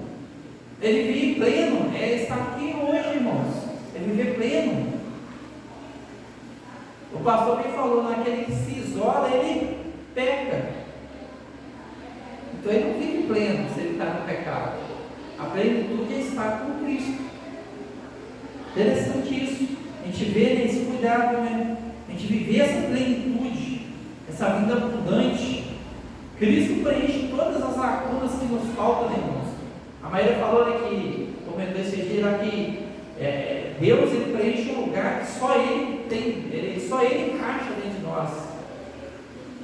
Ele vive pleno. Ele está aqui hoje, irmãos. Ele vive pleno. O pastor me falou, naquele que se isola, ele peca. Então ele não vive pleno se ele está no pecado. A plenitude é estar com Cristo. Interessante isso. A gente vê esse cuidado, né? A gente viver essa plenitude, essa vida abundante. Cristo preenche todas as lacunas que nos faltam, né, irmãos? A Maíra falou, né, que comentou esse dia lá que Deus, ele preenche um lugar que só Ele tem, só Ele encaixa dentro de nós.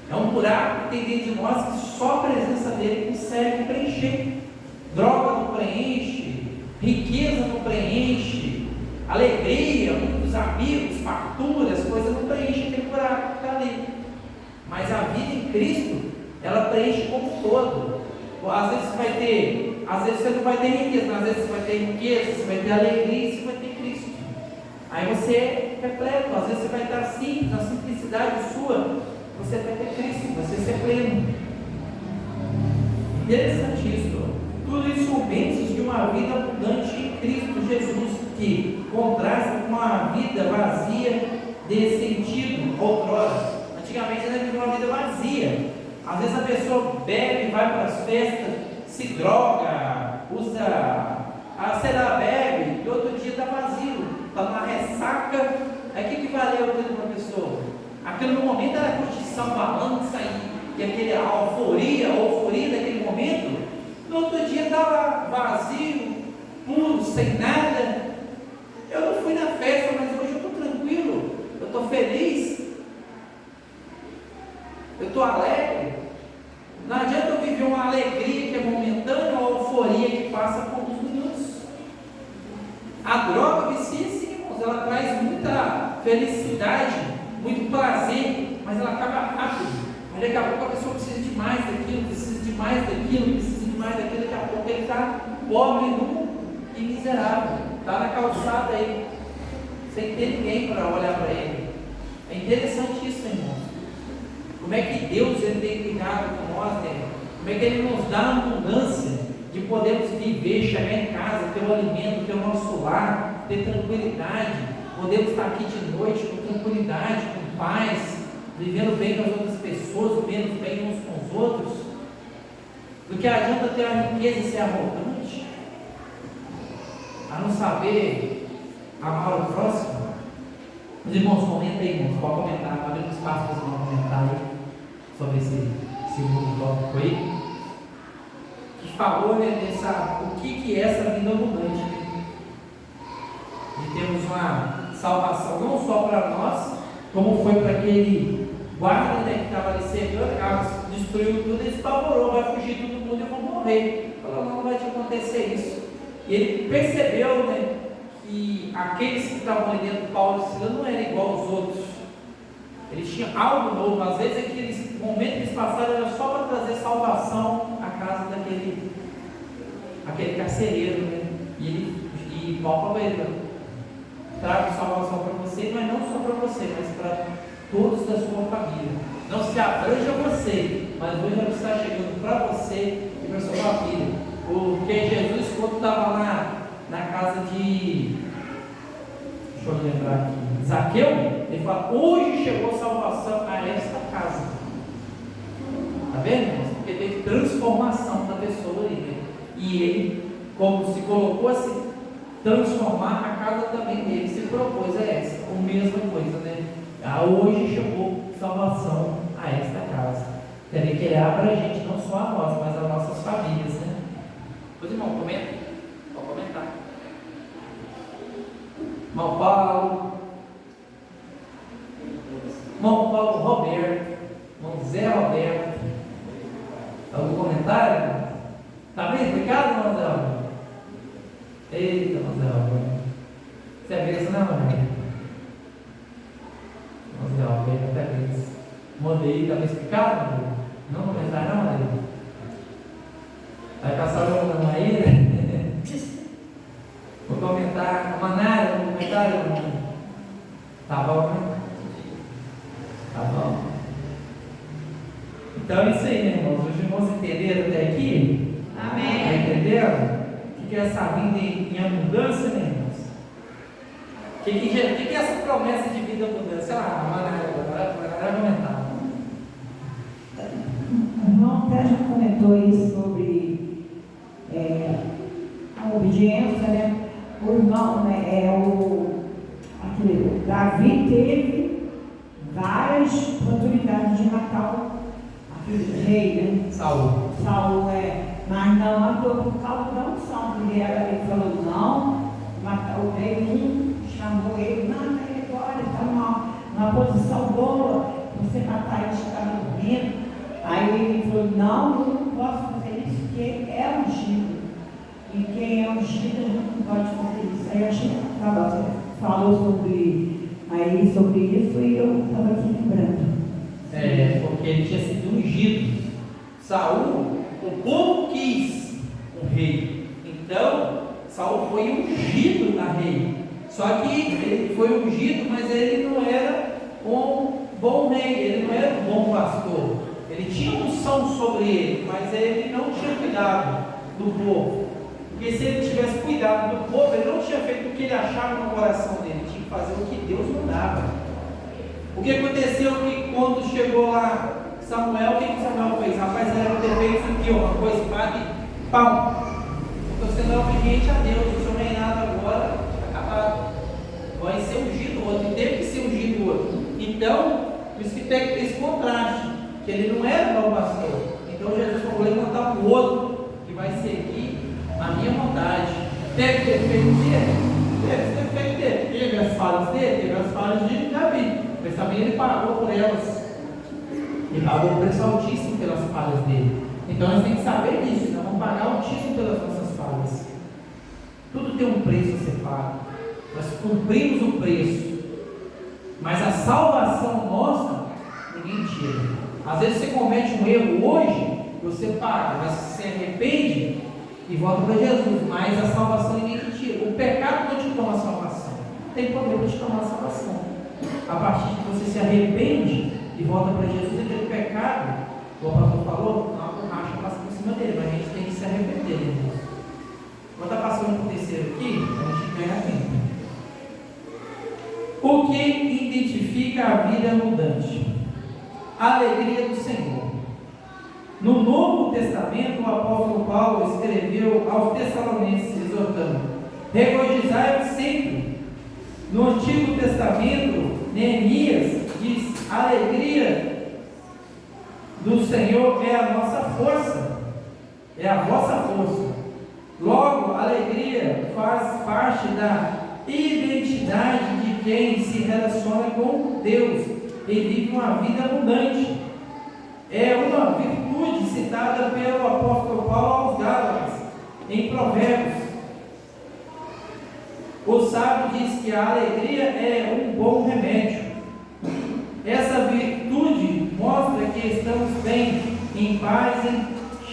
É um buraco que tem dentro de nós que só a presença dele consegue preencher. Droga não preenche, riqueza não preenche, alegria, muitos amigos, farturas, coisas não preenchem aquele buraco que está ali. Mas a vida em Cristo, ela preenche como um todo. Às vezes você vai ter, às vezes você não vai ter riqueza, mas às vezes você vai ter riqueza, você vai ter alegria, você vai ter Cristo. Aí você é repleto, às vezes você vai estar simples, na simplicidade sua, você vai ter Cristo, você vai ser pleno. Interessante isso. Tudo isso são bênçãos de uma vida abundante em Cristo Jesus, que contrasta com uma vida vazia de sentido, outrora. Antigamente ela vivia uma vida vazia. Às vezes a pessoa bebe, vai para as festas, se droga, usa, sei lá, bebe, e outro dia está vazio, está numa ressaca. Aí o que valeu aquilo para a pessoa? Aquilo no momento era curtição, balança e aquele euforia daquele momento. No outro dia estava vazio, puro, sem nada. Eu não fui na festa, mas hoje eu estou tranquilo, eu estou feliz, eu estou alegre. Não adianta eu viver uma alegria que é momentânea, uma euforia que passa por uns minutos. A droga vicia sim, irmãos, ela traz muita felicidade, muito prazer, mas ela acaba rápido. Mas daqui a pouco a pessoa precisa de mais daquilo, precisa de mais daquilo, precisa de mais daquilo. Daqui a pouco ele está pobre, nu e miserável, está na calçada aí, sem ter ninguém para olhar para ele. É interessante isso, irmãos. Como é que Deus ele tem cuidado com nós, né? Como é que Ele nos dá a abundância de podermos viver, chegar em casa, ter o alimento, ter o nosso lar, ter tranquilidade, podemos estar aqui de noite com tranquilidade, com paz, vivendo bem com as outras pessoas, vivendo bem uns com os outros. Do que adianta ter a riqueza e ser arrogante, a não saber amar o próximo. Os irmãos, comentem aí, irmãos, pode comentar, está abrindo espaço para os irmãos comentar aí sobre esse segundo tópico aí, que falou, né, o que é essa vida abundante, né? De termos uma salvação não só para nós, como foi para aquele guarda, né, que estava ali cercando, destruiu tudo, ele se apavorou, vai fugir todo mundo e eu vou morrer. Falou, não vai te acontecer isso. E ele percebeu, né, que aqueles que estavam ali dentro do Paulo e Silas não eram igual aos outros. Eles tinham algo novo. Às vezes aquele momento que eles passaram era só para trazer salvação à casa aquele carcereiro, né? E Paulo falou para ele: trago salvação para você, mas não só para você, mas para todos da sua família. Não se abranja você, mas hoje ela está chegando para você e para sua família. Porque Jesus, quando estava lá na casa de, deixa eu lembrar aqui, Zaqueu, ele fala: hoje chegou salvação a esta casa. Está vendo? Porque teve transformação da pessoa ali, né? E ele, como se colocou a se transformar, a casa também dele se propôs a essa, a mesma coisa, né? Hoje chegou salvação a esta casa. Quer dizer que ele abre a gente, não só a nós, mas as nossas famílias, né? Pois, irmão, comenta. Pode comentar. Irmão Paulo Roberto, irmão Zé Roberto. Algum comentário? Está bem explicado, irmão Zé Roberto? Eita, irmão Zé Roberto. Você é bênção, né, irmão? Irmão Zé Roberto, até bênção. Mandei, está bem explicado? Não comentário, não, Maria? Vai passar o nome aí, né? Vou comentar. Manária, vou comentar, irmão. Tá bom, né? Tá bom. Então é isso aí, né, irmãos? Os irmãos entenderam até aqui? Amém. Entenderam? O que é essa vinda em abundância, né, irmãos? O que é essa promessa de vida em abundância? Ah, vai comentar. O irmão até já comentou isso sobre a obediência, né? O irmão, né, aquele Davi teve várias oportunidades de matar aquele rei, né? Saúl, mas não matou por causa da unção, porque ele falou: não, matar o rei, chamou ele: não, ele agora está numa posição boa, você matar ele, está dormindo. Aí ele falou: não, eu não posso fazer isso, porque ele é ungido. E quem é ungido, a gente não pode fazer isso. Aí a gente falou sobre isso e eu estava aqui lembrando. Porque ele tinha sido ungido. Saúl, o povo quis um rei. Então, Saúl foi ungido a rei. Só que ele foi ungido, mas ele não era um bom rei, ele não era um bom pastor. Ele tinha unção sobre ele, mas ele não tinha cuidado do povo. Porque se ele tivesse cuidado do povo, ele não tinha feito o que ele achava no coração dele, ele tinha que fazer o que Deus mandava. O que aconteceu que quando chegou lá Samuel, o que Samuel fez? Rapaz, era ter feito isso aqui, uma coisa, bate, pau. Então você não é obediente a Deus, o seu reinado agora está acabado. Vai ser ungido outro, e teve que ser ungido outro. Então, por isso que tem esse contraste, que ele não era mau pastor. Então Jesus falou: vou levantar um outro que vai seguir a minha vontade. Teve defeito dele? Teve defeito dele. Teve as falhas dele? Teve as falhas de Davi. Mas também ele pagou por elas. Ele pagou um preço altíssimo pelas falhas dele. Então nós temos que saber disso. Nós vamos pagar altíssimo pelas nossas falhas. Tudo tem um preço a ser pago. Nós cumprimos o preço. Mas a salvação nossa, ninguém tira. Às vezes você comete um erro hoje, você paga, mas você se arrepende e volta para Jesus. Mas a salvação ninguém te tira. O pecado não te toma a salvação. Não tem poder para te tomar a salvação. A partir de que você se arrepende e volta para Jesus, aquele pecado, como o pastor falou, uma borracha passa por cima dele, mas a gente tem que se arrepender, irmãos. Vou estar passando por terceiro aqui, para a gente ganhar tempo. O que identifica a vida abundante? A alegria do Senhor. No Novo Testamento, o apóstolo Paulo escreveu aos Tessalonicenses, exortando: regozijai-vos sempre. No Antigo Testamento, Neemias diz: a alegria do Senhor é a nossa força, é a vossa força. Logo, a alegria faz parte da identidade de quem se relaciona com Deus e vive uma vida abundante. É uma virtude citada pelo apóstolo Paulo aos Gálatas, em Provérbios. O sábio diz que a alegria é um bom remédio. Essa virtude mostra que estamos bem, em paz,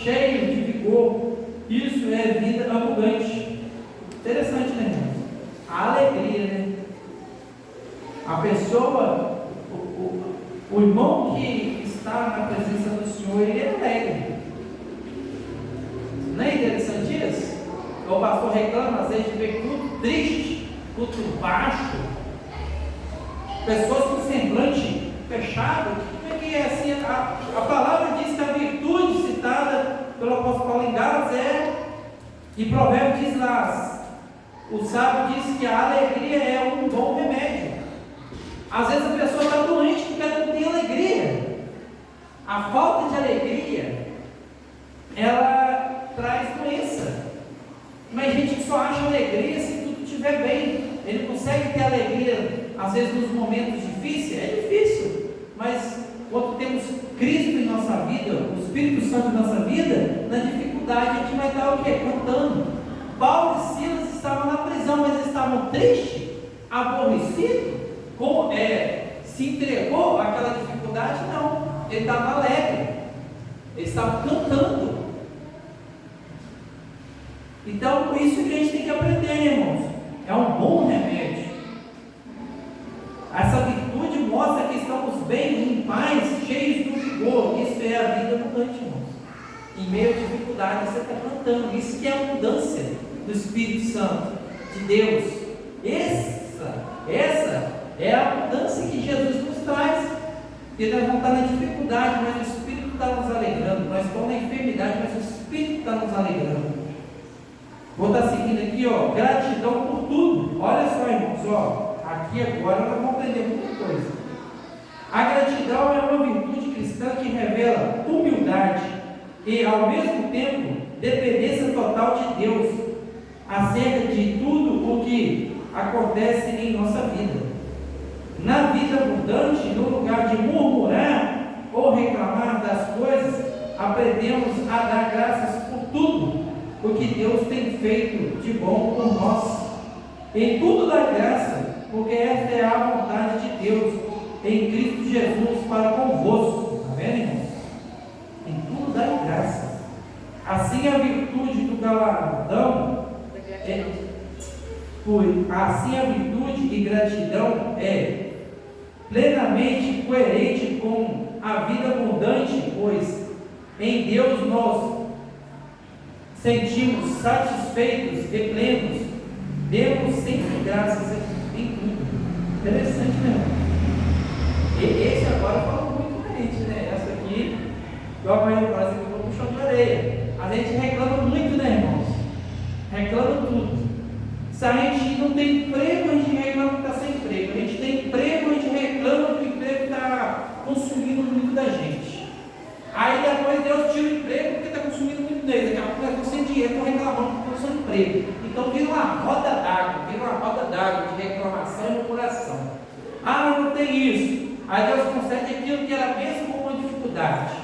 cheios de vigor. Isso é vida abundante. Interessante, né, irmãos? A alegria, né? A pessoa, o irmão que está na presença do Senhor, ele é alegre. Não é interessante isso? O pastor reclama, às vezes, de ver tudo triste, tudo baixo, pessoas com semblante fechado. Como é que é assim? A palavra diz que a virtude citada pelo apóstolo Paulo em Gálatas e Provérbios diz lá, o sábio diz que a alegria é um bom remédio. Às vezes a pessoa está doente porque ela não tem alegria. A falta de alegria, ela traz doença. Mas gente que só acha alegria se tudo estiver bem. Ele consegue ter alegria, às vezes nos momentos difíceis. É difícil, mas quando temos Cristo em nossa vida, o Espírito Santo em nossa vida, na dificuldade a gente vai estar o quê? Cantando. Paulo e Silas estavam na prisão, mas eles estavam tristes, aborrecidos, se entregou àquela dificuldade? Não, ele estava alegre, ele estava cantando. Então, por isso que a gente tem que aprender, irmãos. É um bom remédio. Essa virtude mostra que estamos bem, em paz, cheios do vigor. Isso é a vida abundante, irmãos. Em meio à dificuldade, você está cantando. Isso que é a mudança do Espírito Santo, de Deus. Essa é a mudança que Jesus nos traz. Porque nós vamos estar na dificuldade, mas o Espírito está nos alegrando. Nós estamos na enfermidade, mas o Espírito está nos alegrando. Vou estar seguindo aqui, ó, gratidão por tudo. Olha só, irmãos, ó, aqui agora nós vamos aprender muita coisa. A gratidão é uma virtude cristã que revela humildade e, ao mesmo tempo, dependência total de Deus acerca de tudo o que acontece em nossa vida. Na vida abundante, no lugar de murmurar ou reclamar das coisas, aprendemos a dar graças por tudo o que Deus tem feito de bom por nós. Em tudo dá graça, porque esta é a vontade de Deus em Cristo Jesus para convosco. Está vendo, irmãos? Em tudo dá graça. Assim a virtude do galardão assim a virtude e gratidão é plenamente coerente com a vida abundante, pois em Deus nós sentimos satisfeitos e plenos, demos sempre graças em tudo. Interessante, né? E esse agora falou muito diferente, né? Essa aqui, igual a Maria fala, eu vou puxando a orelha. A gente reclama muito, né, irmãos? Reclama tudo. Se a gente não tem emprego, a gente reclama que está sem emprego. A gente tem emprego, a gente reclama que o emprego está consumindo muito da gente. Aí depois Deus tira o emprego porque está consumindo muito dele. Daqui a pouco nós estamos sem dinheiro, estão reclamando porque estão sem emprego. Então vira uma roda d'água de reclamação e murmuração. Ah, não tem isso. Aí Deus concede aquilo que era mesmo com uma dificuldade.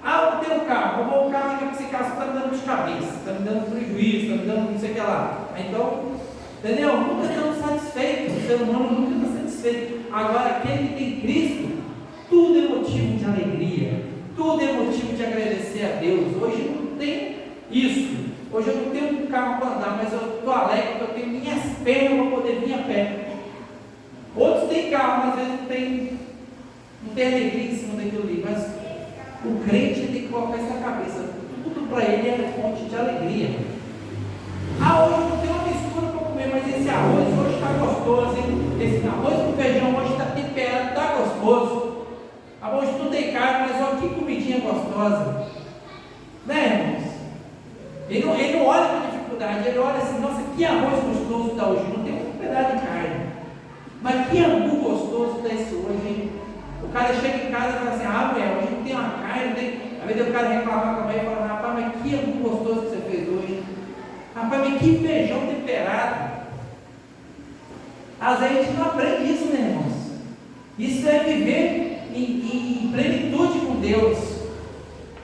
Ah, não tenho carro, roubou o carro, esse carro está me dando de cabeça, está me dando prejuízo, está me dando não sei o que lá. Então, entendeu? Nunca estamos satisfeitos, o ser humano nunca está satisfeito. Agora, aquele que tem Cristo, tudo é motivo de alegria, tudo é motivo de agradecer a Deus. Hoje não tem isso. Hoje eu não tenho um carro para andar, mas eu estou alegre porque eu tenho minhas pernas para poder vir a pé. Outros têm carro, mas às vezes não tem alegria em cima daquilo ali. Mas o crente tem que colocar isso na cabeça. Tudo para ele é fonte de alegria. Ah, hoje não tem uma mistura para comer, mas esse arroz hoje está gostoso, hein? Esse arroz com feijão hoje está temperado, está gostoso. Ah, hoje não tem carne, mas olha que comidinha gostosa. Né, irmãos? Ele não olha para a dificuldade, ele olha assim, nossa, que arroz gostoso está hoje. Não tem um pedaço de carne. Mas que angu gostoso está esse hoje, hein? O cara chega em casa e fala assim, ah, mulher, hoje não tem uma carne, não tem... Às vezes o cara reclamar com a mãe e fala, rapaz, mas que angu gostoso que você fez hoje. Rapaz, mas que feijão temperado. Às vezes a gente não aprende isso, né, irmãos? Isso é viver em plenitude com Deus.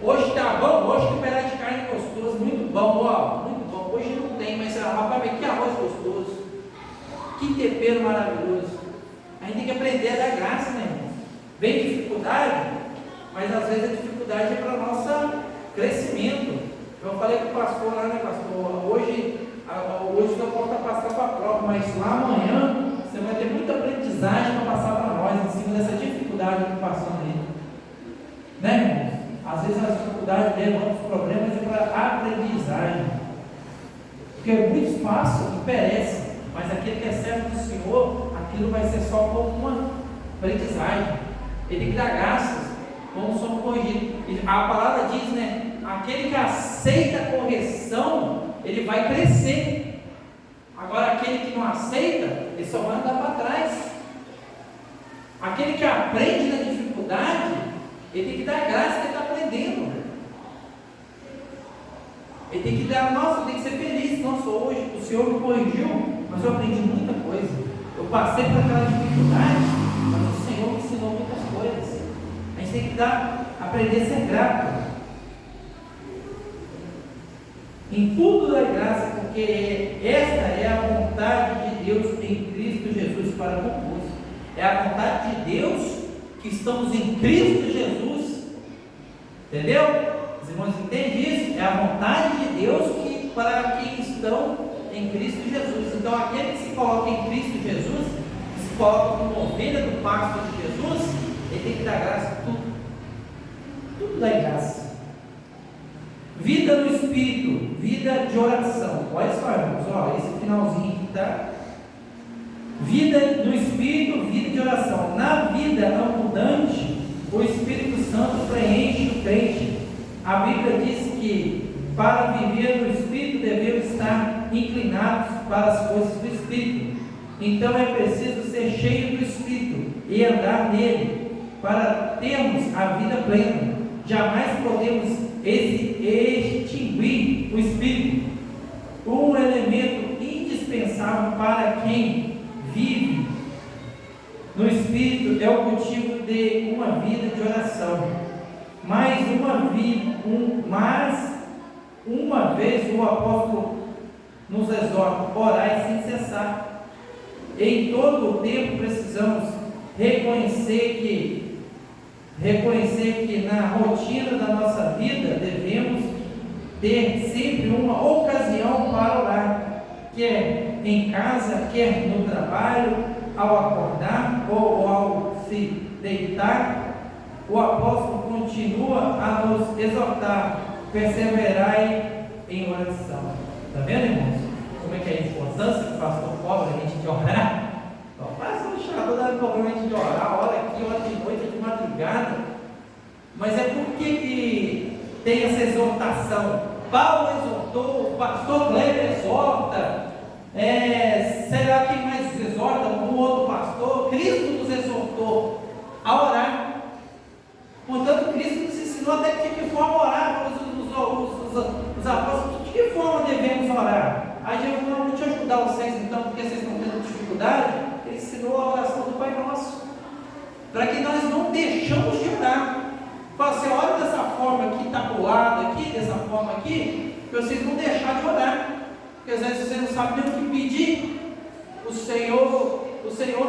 Hoje está bom, hoje tem um pedaço de carne gostoso, muito bom, ó, muito bom. Hoje não tem, mas rapaz, mas que arroz gostoso. Que tempero maravilhoso. A gente tem que aprender a dar graça, né, irmão? Vem dificuldade, mas às vezes a dificuldade é para o nosso crescimento. Eu falei com o pastor lá, né, pastor? Hoje eu posso estar passando para a prova, mas lá amanhã você vai ter muita aprendizagem para passar para nós em cima dessa dificuldade que passamos aí. Né, irmãos? Às vezes as dificuldades levam aos problemas é para aprendizagem. Porque muitos passam e perecem, mas aquele que é servo do Senhor, aquilo vai ser só como uma aprendizagem. Ele tem que dar graças, como somos corrigidos. A palavra diz, né? Aquele que aceita a correção, ele vai crescer. Agora, aquele que não aceita, ele só vai andar para trás. Aquele que aprende na dificuldade, ele tem que dar graça que ele está aprendendo. Ele tem que dar, nossa, tem que ser feliz. Nossa, hoje o Senhor me corrigiu, mas eu aprendi muita coisa. Eu passei por aquela dificuldade, mas o Senhor me ensinou muitas coisas. A gente tem que aprender a ser grato. Em tudo dá graça, porque esta é a vontade de Deus em Cristo Jesus para convosco. É a vontade de Deus que estamos em Cristo Jesus. Entendeu? Os irmãos entendem isso? É a vontade de Deus que, para quem estão em Cristo Jesus. Então, aquele que se coloca em Cristo Jesus, que se coloca como ovelha do pasto de Jesus, ele tem que dar graça a tudo. Tudo dá graça. Vida no Espírito, vida de oração. Olha só, irmãos, ó, esse finalzinho aqui, tá? Vida no Espírito, vida de oração. Na vida abundante, o Espírito Santo preenche o crente. A Bíblia diz que para viver no Espírito devemos estar inclinados para as coisas do Espírito. Então é preciso ser cheio do Espírito e andar nele para termos a vida plena. Jamais podemos extinguir o Espírito, um elemento indispensável para quem vive no Espírito é o motivo de uma vida de oração. Mas uma vez o apóstolo nos exorta: orai sem cessar. Em todo o tempo precisamos reconhecer que na rotina da nossa vida devemos ter sempre uma ocasião para orar, quer em casa, quer no trabalho, ao acordar ou ao se deitar. O apóstolo continua a nos exortar: perseverai em oração. Está vendo, irmãos? Como é que é a importância que o pastor cobra a gente de orar? Faz um chá, toda hora cobra a gente de orar, ora aqui, ora de noite, de madrugada. Mas é porque tem essa exortação. Paulo exortou, o pastor Kleber exorta, será quem mais exorta? Um outro pastor. Cristo nos exortou a orar. Portanto, Cristo nos ensinou até de que forma orar. Os apóstolos, de que forma devemos orar? Aí Jesus falou: deixa eu ajudar vocês então, porque vocês estão tendo dificuldade. Ele ensinou a oração do Pai Nosso, para que nós não deixamos de orar. Fala assim: ora dessa forma aqui, tabulado aqui, dessa forma aqui, para vocês não deixarem de orar, porque às vezes você não sabe nem o que pedir. O Senhor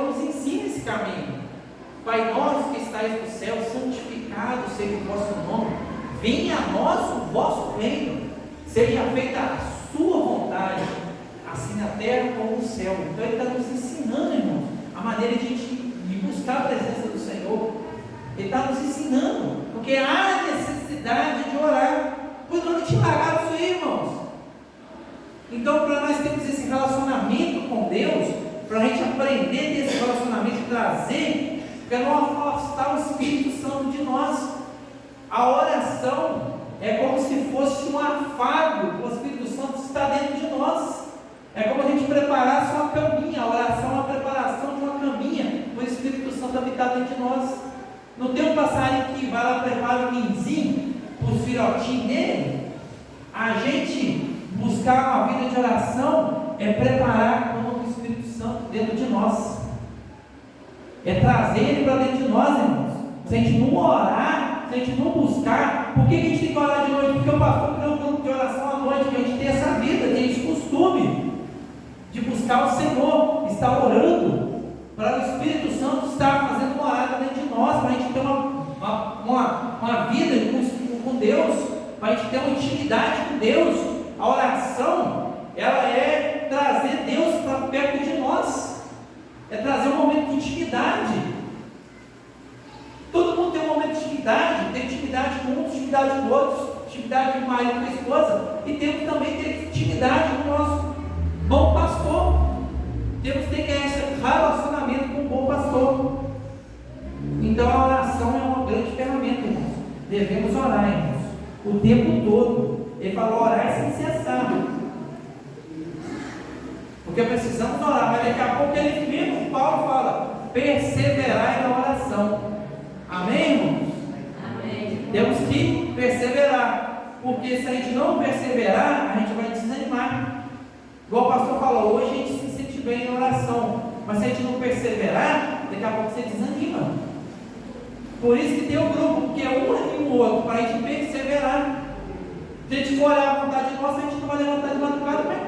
nos ensina esse caminho. Pai nosso que estais no céu, santificado seja o vosso nome, venha a nós o vosso reino, seja feita a sua vontade, assim na terra como no céu. Então ele está nos ensinando, irmãos, a maneira de buscar a presença do Senhor. Ele está nos ensinando, porque há necessidade de orar. Pois não te largaram isso aí, irmãos. Então, para nós termos esse relacionamento com Deus, para a gente aprender desse relacionamento e trazer, para não afastar o Espírito Santo de nós. A oração é como se fosse um afago, o Espírito Santo está dentro de nós. É como a gente preparasse uma caminha. A oração é uma preparação de uma caminha, o Espírito Santo habitar dentro de nós. Não tem um passarinho que vai lá preparar um ninzinho, os filhotinhos dele. A gente buscar uma vida de oração é preparar o Espírito Santo dentro de nós, é trazer ele para dentro de nós, irmãos. Se a gente não orar, se a gente não buscar, por que a gente tem que orar de noite? Porque o pastor criou um grupo de oração à noite, que a gente tem essa vida, tem esse costume de buscar o Senhor. estar orando para o Espírito Santo estar fazendo morada dentro de nós, para a gente ter uma vida com Deus, para a gente ter uma intimidade com Deus. A oração, ela é trazer Deus para perto de nós, é trazer um momento de intimidade. Todo mundo tem um momento de intimidade, tem intimidade com uns, intimidade com outros, intimidade com o marido, com a esposa, e temos também ter intimidade com o nosso bom pastor. Temos que ter esse relacionamento com o bom pastor. Então a oração é uma grande ferramenta, irmãos. Devemos orar, irmãos, o tempo todo. Ele falou orar sem cessar, porque precisamos orar, mas daqui a pouco ele mesmo, Paulo fala, perseverai na oração. Amém, irmãos? Amém. Temos que perseverar, porque se a gente não perseverar, a gente vai desanimar. Igual o pastor falou, hoje a gente se sente bem na oração, mas se a gente não perseverar, daqui a pouco você desanima. Por isso que tem o grupo, porque é um e o outro, para a gente perseverar. Se a gente for olhar a vontade nossa, a gente não vai levantar de madrugada, mas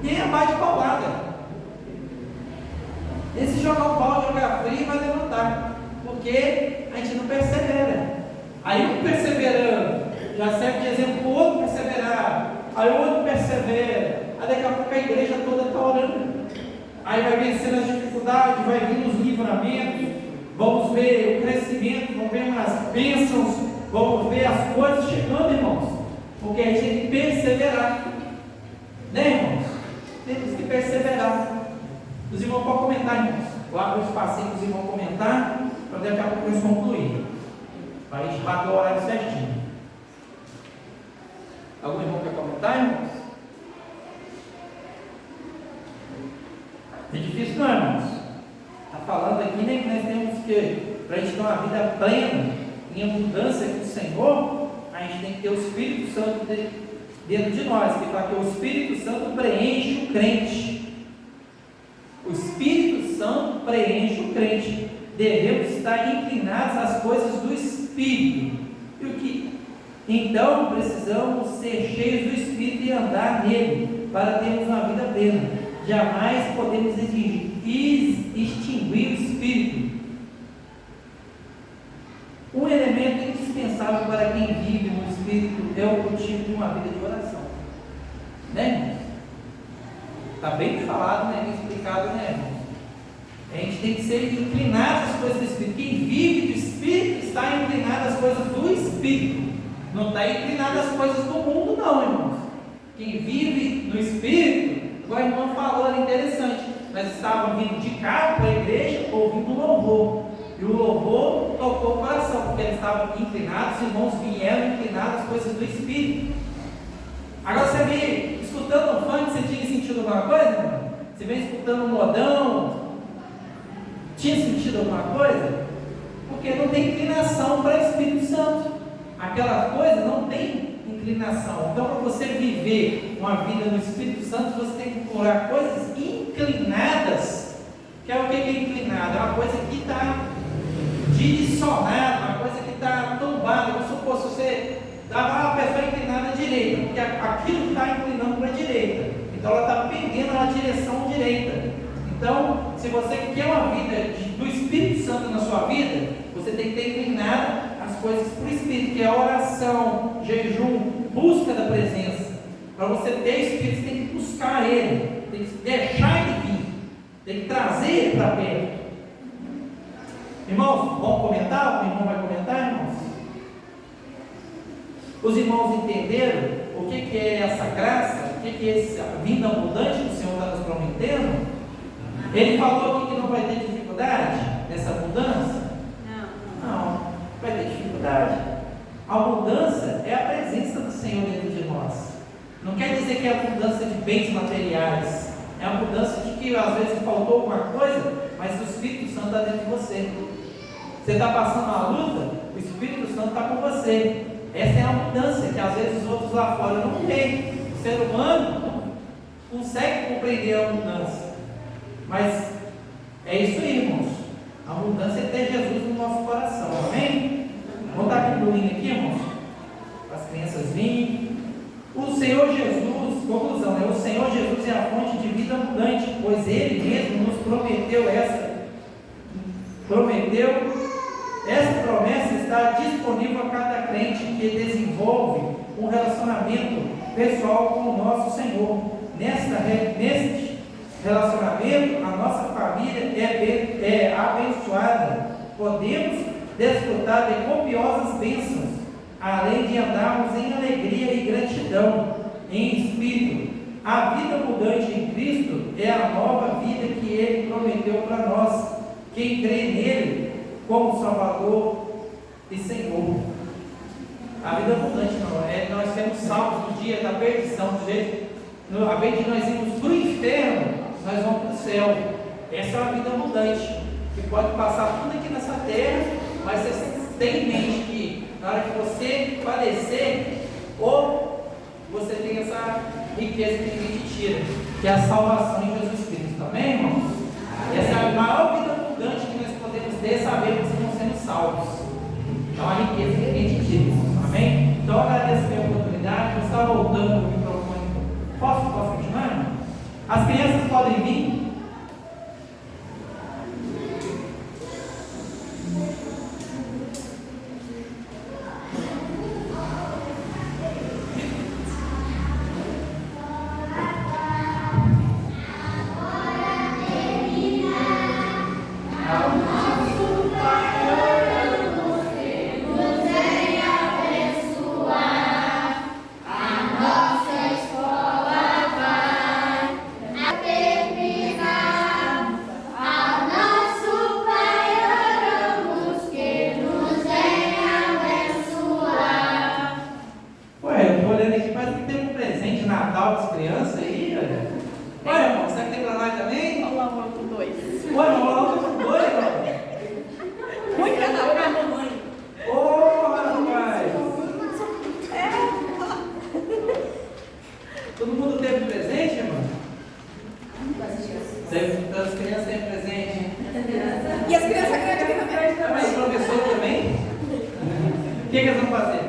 nem abate paulada. Esse jogar o pau, jogar frio, vai levantar, porque a gente não persevera. Aí um perseverando, já serve de exemplo para o outro perseverar. Aí o outro persevera. Aí daqui a pouco a igreja toda está orando. Aí vai vencendo as dificuldades, vai vindo os livramentos, vamos ver o crescimento, vamos ver as bênçãos, vamos ver as coisas chegando, irmãos. Porque a gente tem que perseverar. Né, irmãos? Temos que perseverar. Os irmãos podem comentar, irmãos. Eu abro um espacinho para os irmãos comentar, para daqui a pouco eles concluir. Para a gente bater o horário certinho. Algum irmão quer comentar, irmãos? É difícil não, irmãos? Está falando aqui, né, que nós temos que, para a gente ter uma vida plena, em abundância com o Senhor, a gente tem que ter o Espírito Santo dentro de nós, que fala que o Espírito Santo preenche o crente. O Espírito Santo preenche o crente. Devemos estar inclinados às coisas do Espírito. E o que? Então precisamos ser cheios do Espírito e andar nele, para termos uma vida plena. Jamais podemos extinguir o Espírito. Um elemento indispensável para quem vive no Espírito é o cultivo de uma vida de oração. Né, irmãos? Está bem falado, né? Bem explicado, né, irmãos? A gente tem que ser inclinado às coisas do Espírito. Quem vive do Espírito está inclinado às coisas do Espírito. Não está inclinado às coisas do mundo, não, irmãos. Quem vive no Espírito, igual a irmã falou ali, interessante. Nós estávamos vindo de carro para a igreja, ouvindo louvor. E o louvor tocou o coração, porque eles estavam inclinados, os irmãos vieram inclinados às coisas do Espírito. Agora você vem escutando um funk, você tinha sentido alguma coisa, irmão? Você vem escutando um modão, tinha sentido alguma coisa? Porque não tem inclinação para o Espírito Santo. Aquela coisa não tem inclinação. Então, para você viver uma vida no Espírito Santo, você tem que procurar coisas inclinadas. Que é o que é inclinado? É uma coisa que está direcionada, uma coisa que está tombada. Vamos supor, se você dava uma pessoa inclinada à direita, porque aquilo está inclinando para a direita, então ela está pendendo na direção direita. Então, se você quer uma vida do Espírito Santo na sua vida, você tem que ter inclinado as coisas para o Espírito, que é a oração, jejum, busca da presença. Para você ter Espírito, você tem que buscar Ele, tem que deixar Ele vir, tem que trazer Ele para perto. Irmãos, vamos comentar? O irmão vai comentar, irmãos? Os irmãos entenderam o que é essa graça, o que é essa vinda abundante que o Senhor está nos prometendo? Ele falou aqui que não vai ter dificuldade nessa abundância? Não, vai ter dificuldade. A abundância é a presença do Senhor dentro de nós. Não quer dizer que é a abundância de bens materiais, é a abundância de que às vezes faltou alguma coisa, mas o Espírito Santo está dentro de você. Você está passando uma luta, o Espírito Santo está com você. Essa é a abundância que às vezes os outros lá fora não veem. O ser humano não consegue compreender a abundância. Mas é isso aí, irmãos. A abundância é ter Jesus no nosso coração. Amém? Vamos estar concluindo aqui, irmãos, para as crianças virem. O Senhor Jesus, conclusão, né? O Senhor Jesus é a fonte de vida abundante, pois Ele prometeu essa promessa está disponível a cada crente que desenvolve um relacionamento pessoal com o nosso Senhor. Neste relacionamento, a nossa família é abençoada. Podemos desfrutar de copiosas bênçãos, além de andarmos em alegria e gratidão em espírito. A vida abundante em Cristo é a nova vida que Ele prometeu para nós, quem crê nele como Salvador e Senhor. A vida abundante não é nós sermos salvos no dia da perdição, do jeito, ao invés de nós irmos para o inferno, nós vamos para o céu. Essa é uma vida abundante, que pode passar tudo aqui nessa terra, mas você tem em mente que na hora que você falecer, ou você tem essa riqueza que ninguém te tira, que é a salvação em Jesus Cristo. Amém, irmãos? Essa é a maior vida abundante que nós podemos ter, saber que estamos sendo salvos. É uma riqueza que ninguém te tira. Amém? Então agradeço a minha oportunidade. Eu estava voltando o microfone. Posso continuar, irmão? As crianças podem vir? O que eles vão fazer?